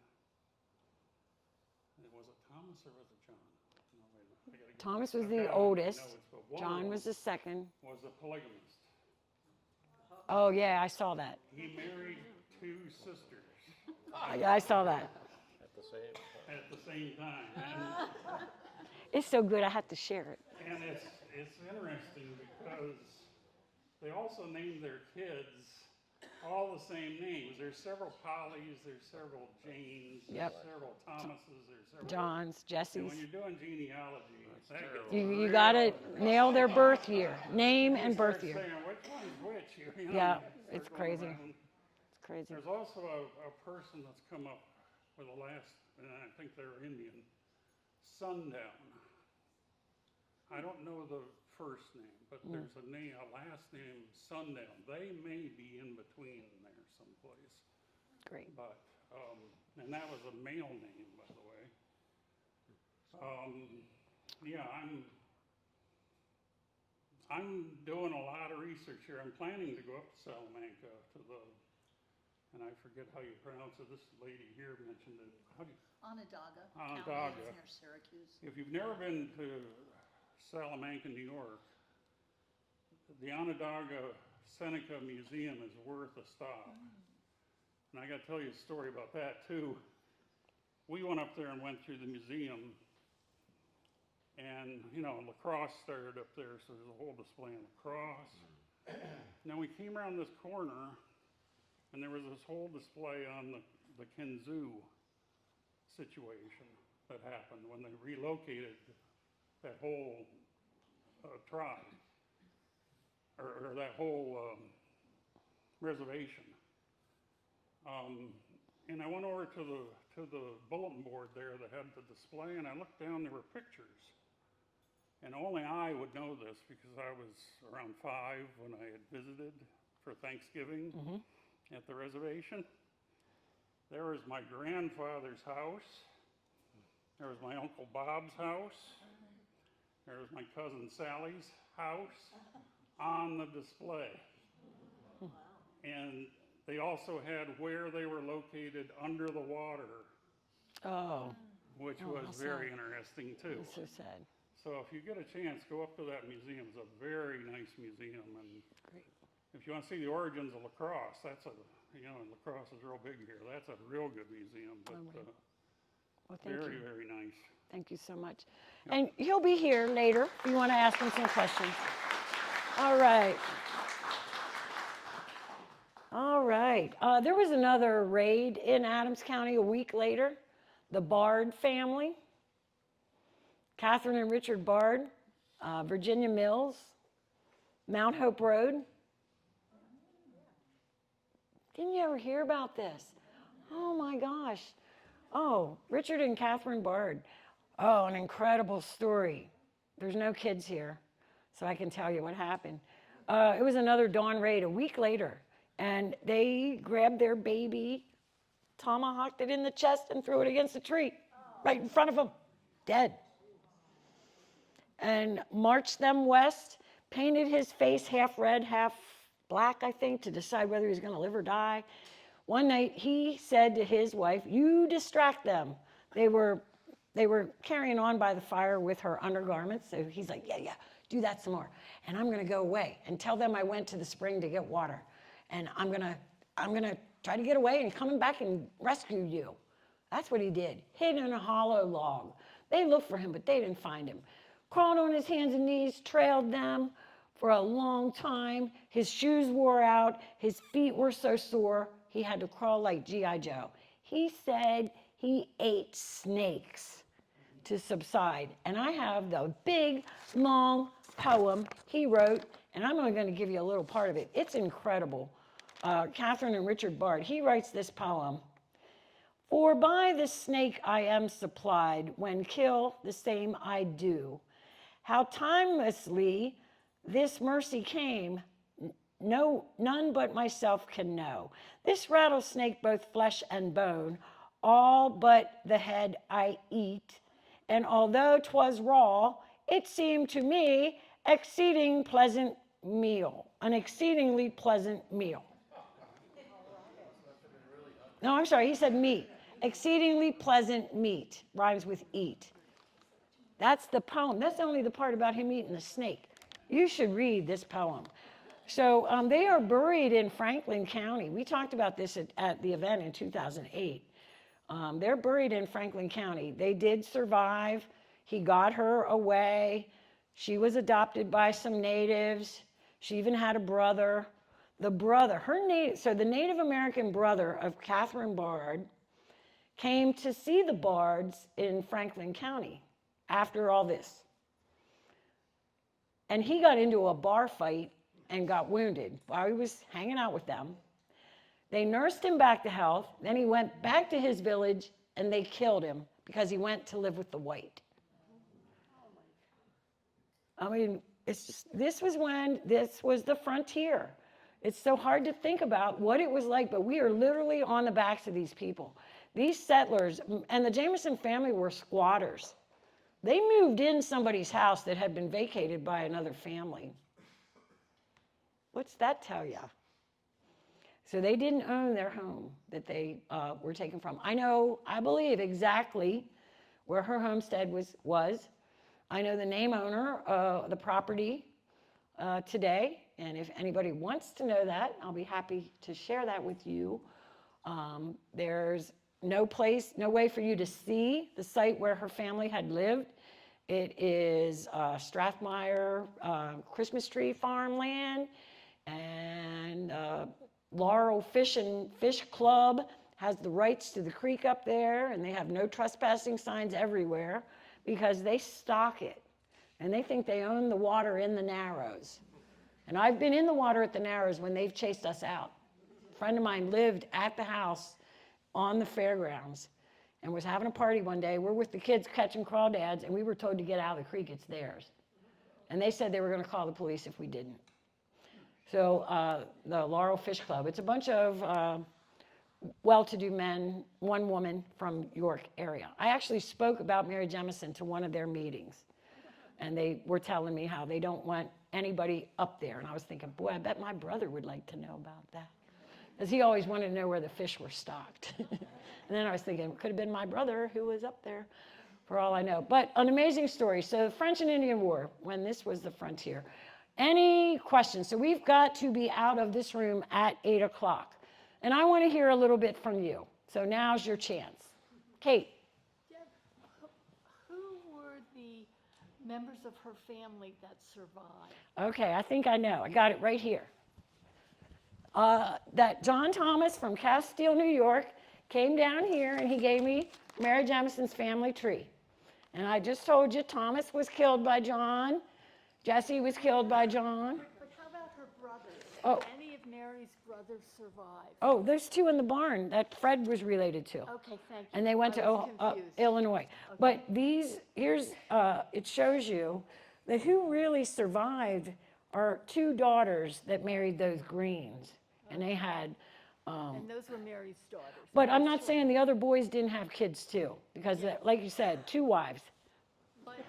was it Thomas or was it John? No, wait a minute. I gotta get Thomas this. was I've the got it in my oldest. notes, but one John of was them the second. was a polygamist. Oh, yeah, I saw that. He married two sisters I saw that. at the same time. And It's so good, I had to share it. And it's interesting because they also named their kids all the same names. There's several Pollys, there's several Janes, Yep. there's several Thomases, there's several John's, And Jesse's. when you're doing genealogy, that gets You got to nail their birth year, name and birth you year. start saying which one's which. You know, Yeah, you start it's going crazy. around. It's crazy. There's also a person that's come up with a last, and I think they're Indian, Sundown. I don't know the first name, but there's a last name, Sundown. They may be in between there someplace, Great. but, and that was a male name, by the way. Yeah, I'm doing a lot of research here. I'm planning to go up to Salamanca and I forget how you pronounce it. This lady here mentioned it. How do you? Onondaga. Onondaga. County, it's near Syracuse. If you've never been to Salamanca, New York, the Onondaga Seneca Museum is worth a stop. And I got to tell you a story about that too. We went up there and went through the museum, and lacrosse started up there, so there's a whole display on lacrosse. Now we came around this corner, and there was this whole display on the Kinzoo situation that happened when they relocated that whole tribe, or that whole reservation. And I went over to the bulletin board there that had the display, and I looked down, there were pictures. And only I would know this because I was around 5 when I had visited for Thanksgiving at the reservation. There was my grandfather's house. There was my Uncle Bob's house. There was my cousin Sally's house on the display. And they also had where they were located under the water, Oh, which how was very sad. interesting too. That's so sad. So if you get a chance, go up to that museum. It's a very nice museum. And Great. if you want to see the origins of lacrosse, lacrosse is real big here. That's a real good museum, but Well, thank very, you. very nice. Thank you so much. And he'll be here later if you want to ask him some questions. All right. All right. There was another raid in Adams County a week later. The Bard family, Catherine and Richard Bard, Virginia Mills, Mount Hope Road. Didn't you ever hear about this? Oh my gosh. Oh, Richard and Catherine Bard. Oh, an incredible story. There's no kids here, so I can tell you what happened. It was another dawn raid a week later And they grabbed their baby, tomahawked it in the chest, and threw it against a tree right in front of them, dead. And marched them west, painted his face half red, half black, I think, to decide whether he was going to live or die. One night he said to his wife, "You distract them." They were carrying on by the fire with her undergarments. So he's like, "Yeah, do that some more. And I'm going to go away and tell them I went to the spring to get water. And I'm going to try to get away and coming back and rescue you." That's what he did. Hid in a hollow log. They looked for him, but they didn't find him. Crawled on his hands and knees, trailed them for a long time. His shoes wore out. His feet were so sore, he had to crawl like G.I. Joe. He said he ate snakes to subside. And I have the big, long poem he wrote, and I'm only going to give you a little part of it. It's incredible. Catherine and Richard Bard, he writes this poem. "For by the snake I am supplied, when kill, the same I do. How timelessly this mercy came, none but myself can know. This rattlesnake, both flesh and bone, all but the head I eat, and although 'twas raw, it seemed to me an exceedingly pleasant meal. No, I'm sorry, he said meat. Exceedingly pleasant meat, rhymes with eat. That's the poem. That's only the part about him eating the snake. You should read this poem. So they are buried in Franklin County. We talked about this at the event in 2008. They're buried in Franklin County. They did survive. He got her away. She was adopted by some natives. She even had a brother. The Native American brother of Catherine Bard came to see the Bards in Franklin County after all this. And he got into a bar fight and got wounded while he was hanging out with them. They nursed him back to health. Then he went back to his village and they killed him because he went to live with the white. I mean, this was the frontier. It's so hard to think about what it was like, but we are literally on the backs of these people. These settlers, and the Jemison family were squatters. They moved in somebody's house that had been vacated by another family. What's that tell you? So they didn't own their home that they were taken from. I believe exactly where her homestead was. I know the name owner of the property today, and if anybody wants to know that, I'll be happy to share that with you. There's no way for you to see the site where her family had lived. It is Strathmire Christmas tree farmland, and Laurel Fish Club has the rights to the creek up there, and they have no trespassing signs everywhere because they stock it, and they think they own the water in the Narrows. And I've been in the water at the Narrows when they've chased us out. A friend of mine lived at the house on the fairgrounds and was having a party one day. We're with the kids catching crawdads, and we were told to get out of the creek. It's theirs. And they said they were going to call the police if we didn't. So the Laurel Fish Club, it's a bunch of well-to-do men, one woman from York area. I actually spoke about Mary Jemison to one of their meetings, and they were telling me how they don't want anybody up there. And I was thinking, boy, I bet my brother would like to know about that, because he always wanted to know where the fish were stocked. And then I was thinking, it could have been my brother who was up there, for all I know. But an amazing story. So the French and Indian War, when this was the frontier. Any questions? So we've got to be out of this room at 8 o'clock. And I want to hear a little bit from you. So now's your chance. Kate. Deb, who were the members of her family that survived? Okay, I think I know. I got it right here. That John Thomas from Castile, New York, came down here and he gave me Mary Jemison's family tree. And I just told you Thomas was killed by John. Jesse was killed by John. But how about her brothers? Oh. Did any of Mary's brothers survive? Oh, there's two in the barn that Fred was related to. Okay, thank you. And they went I was to confused. Illinois. But it shows you that who really survived are two daughters that married those Greens. and they had, And those were Mary's daughters. but I'm not saying the other boys didn't have kids too, because like you said, 2 wives. But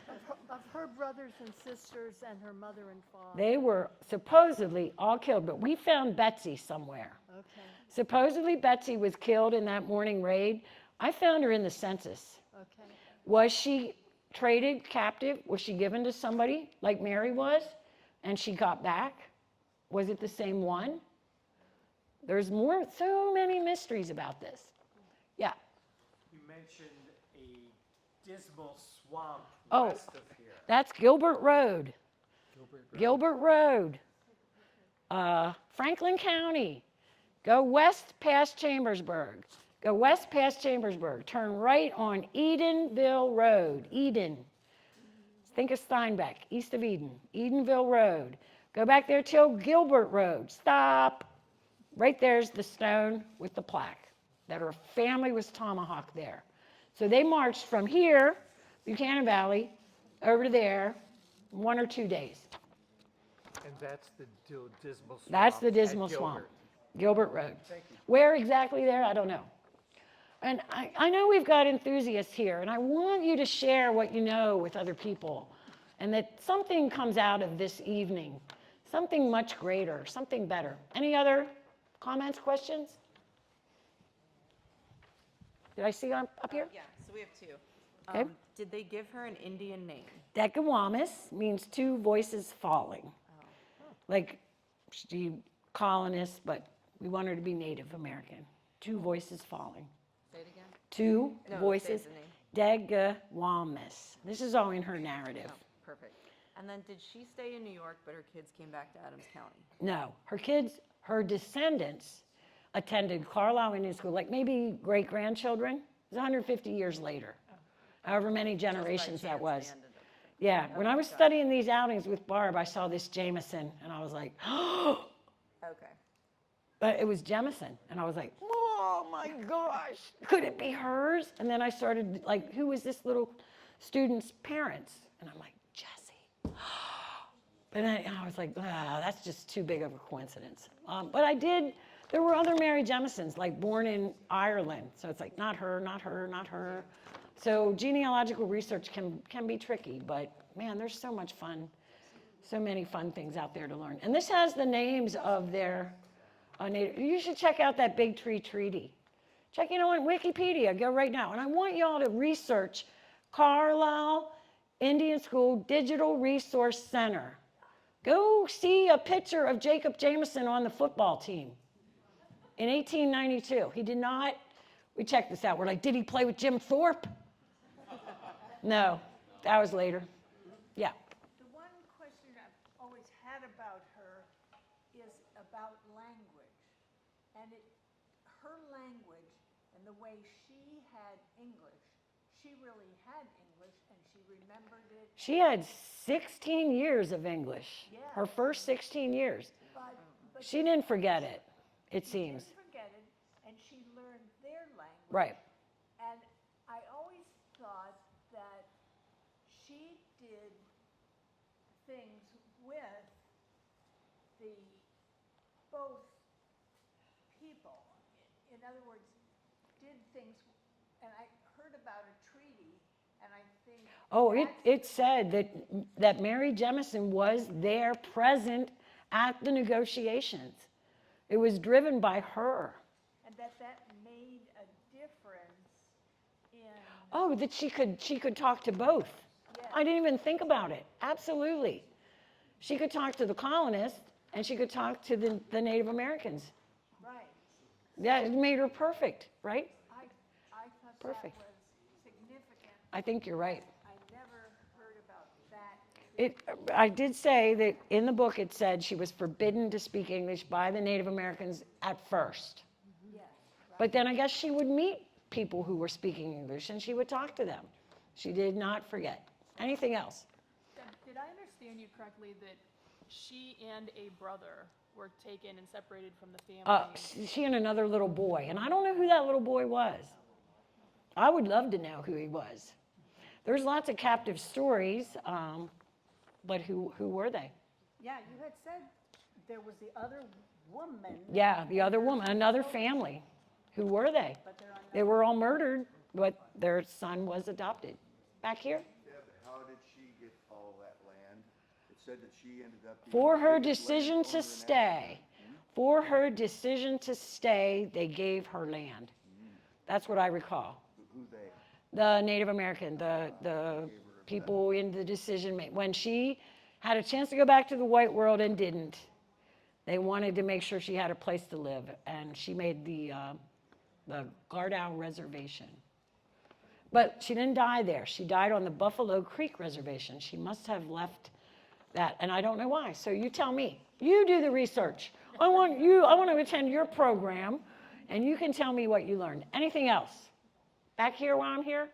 of her brothers and sisters and her mother and father. They were supposedly all killed, but we found Betsy somewhere. Okay, Supposedly Betsy was killed in that morning raid. I found her in the census. okay. Was she traded captive? Was she given to somebody like Mary was, and she got back? Was it the same one? There's so many mysteries about this. Yeah. You mentioned a dismal swamp Oh. west of here. That's Gilbert Road. Gilbert Road. Franklin County. Go west past Chambersburg. Go west past Chambersburg. Turn right on Edenville Road. Eden. Think of Steinbeck, east of Eden. Edenville Road. Go back there till Gilbert Road. Stop. Right there's the stone with the plaque that her family was tomahawked there. So they marched from here, Buchanan Valley, over to there, 1 or 2 days. And that's the dismal swamp. That's the at Dismal Swamp, Gilbert. Gilbert Road. Thank you. Where exactly there, I don't know. And I know we've got enthusiasts here, and I want you to share what you know with other people, and that something comes out of this evening, something much greater, something better. Any other comments, questions? Did I see up here? Yeah, so we have 2. Okay. Did they give her an Indian name? Decawamis means 2 voices falling. Like she colonists, but we want her to be Native American. 2 voices falling. Say it again. 2 No, voices. say the name. Degawamis. This is all in her narrative. Oh, perfect. And then did she stay in New York, but her kids came back to Adams County? No, her kids, her descendants attended Carlisle Indian School, like maybe great-grandchildren. It was 150 years later, however many generations that was. Yeah, when I was studying these outings with Barb, I saw this Jemison, and I was like, oh, Okay. but it was Jemison, and I was like, oh my gosh, could it be hers? And then I started, like, who was this little student's parents? And I'm like, Jesse. But then I was like, that's just too big of a coincidence. But there were other Mary Jemisons, like born in Ireland. So it's like, not her, not her, not her. So genealogical research can be tricky, but man, there's so much fun, so many fun things out there to learn. And this has the names of their native. You should check out that Big Tree Treaty. Check it on Wikipedia, go right now. And I want y'all to research Carlisle Indian School Digital Resource Center. Go see a picture of Jacob Jemison on the football team in 1892. He did not, we checked this out. We're like, did he play with Jim Thorpe? No, that was later. Yeah. The one question I've always had about her is about language. And her language and the way she had English, she really had English and she remembered it. She had 16 years of English, Yeah. her first 16 years. But She didn't forget it, it she seems. didn't forget it, and she learned their language. Right. And I always thought that she did things with both people. In other words, did things, and I heard about a treaty, and I think. Oh, that's it said that Mary Jemison was there present at the negotiations. It was driven by her. And that made a difference in. Oh, that she could talk to both. Yes. I didn't even think about it. Absolutely. She could talk to the colonists and she could talk to the Native Americans. Right. That made her perfect, right? I thought Perfect. that was significant. I think you're right. I never heard about that. I did say that in the book it said she was forbidden to speak English by the Native Americans at first. Yes. But then I guess she would meet people who were speaking English and she would talk to them. She did not forget. Anything else? Did I understand you correctly that she and a brother were taken and separated from the family? She and another little boy, and I don't know who that little boy was. I would love to know who he was. There's lots of captive stories, but who were they? Yeah, you had said there was the other woman. Yeah, the other woman, another family. Who were they? But they're They were all murdered, but their son was adopted. Back here? Yeah, but how did she get all that land? It said that she ended up being For the her biggest decision landowner to in stay. For her decision to stay, they gave her land. That's what I recall. Who they? The Native American, the people in the decision when she had a chance to go back to the white world and didn't, they wanted to make sure she had a place to live, and she made the Gardow Reservation. But she didn't die there. She died on the Buffalo Creek Reservation. She must have left that, and I don't know why. So you tell me. You do the research. I want to attend your program, and you can tell me what you learned. Anything else? Back here while I'm here?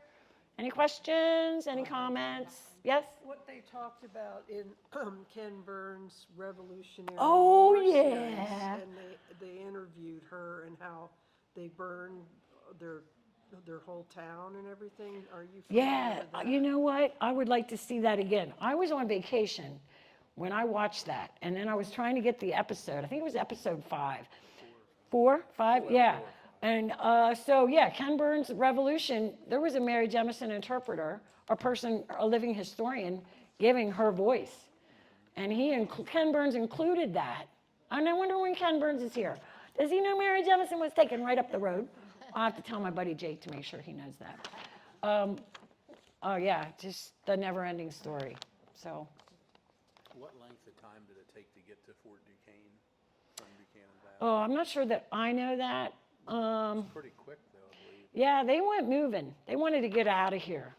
Any questions? Any comments? Yes? What they talked about in Ken Burns' Revolutionary Oh, War series, yeah. and they interviewed her and how they burned their whole town and everything. Are you familiar Yeah, with that? you know what? I would like to see that again. I was on vacation when I watched that, and then I was trying to get the episode. I think it was episode 5. 4, 5, yeah. And so, yeah, Ken Burns' Revolution, there was a Mary Jemison interpreter, a living historian, giving her voice. And Ken Burns included that. And I wonder when Ken Burns is here. Does he know Mary Jemison was taken right up the road? I'll have to tell my buddy Jake to make sure he knows that. Oh, yeah, just the never-ending story. So, What length of time did it take to get to Fort Duquesne from Buchanan Valley? oh, I'm not sure that I know that. Pretty quick though, I believe. Yeah, they went moving. They wanted to get out of here.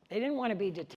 They didn't want to be detained.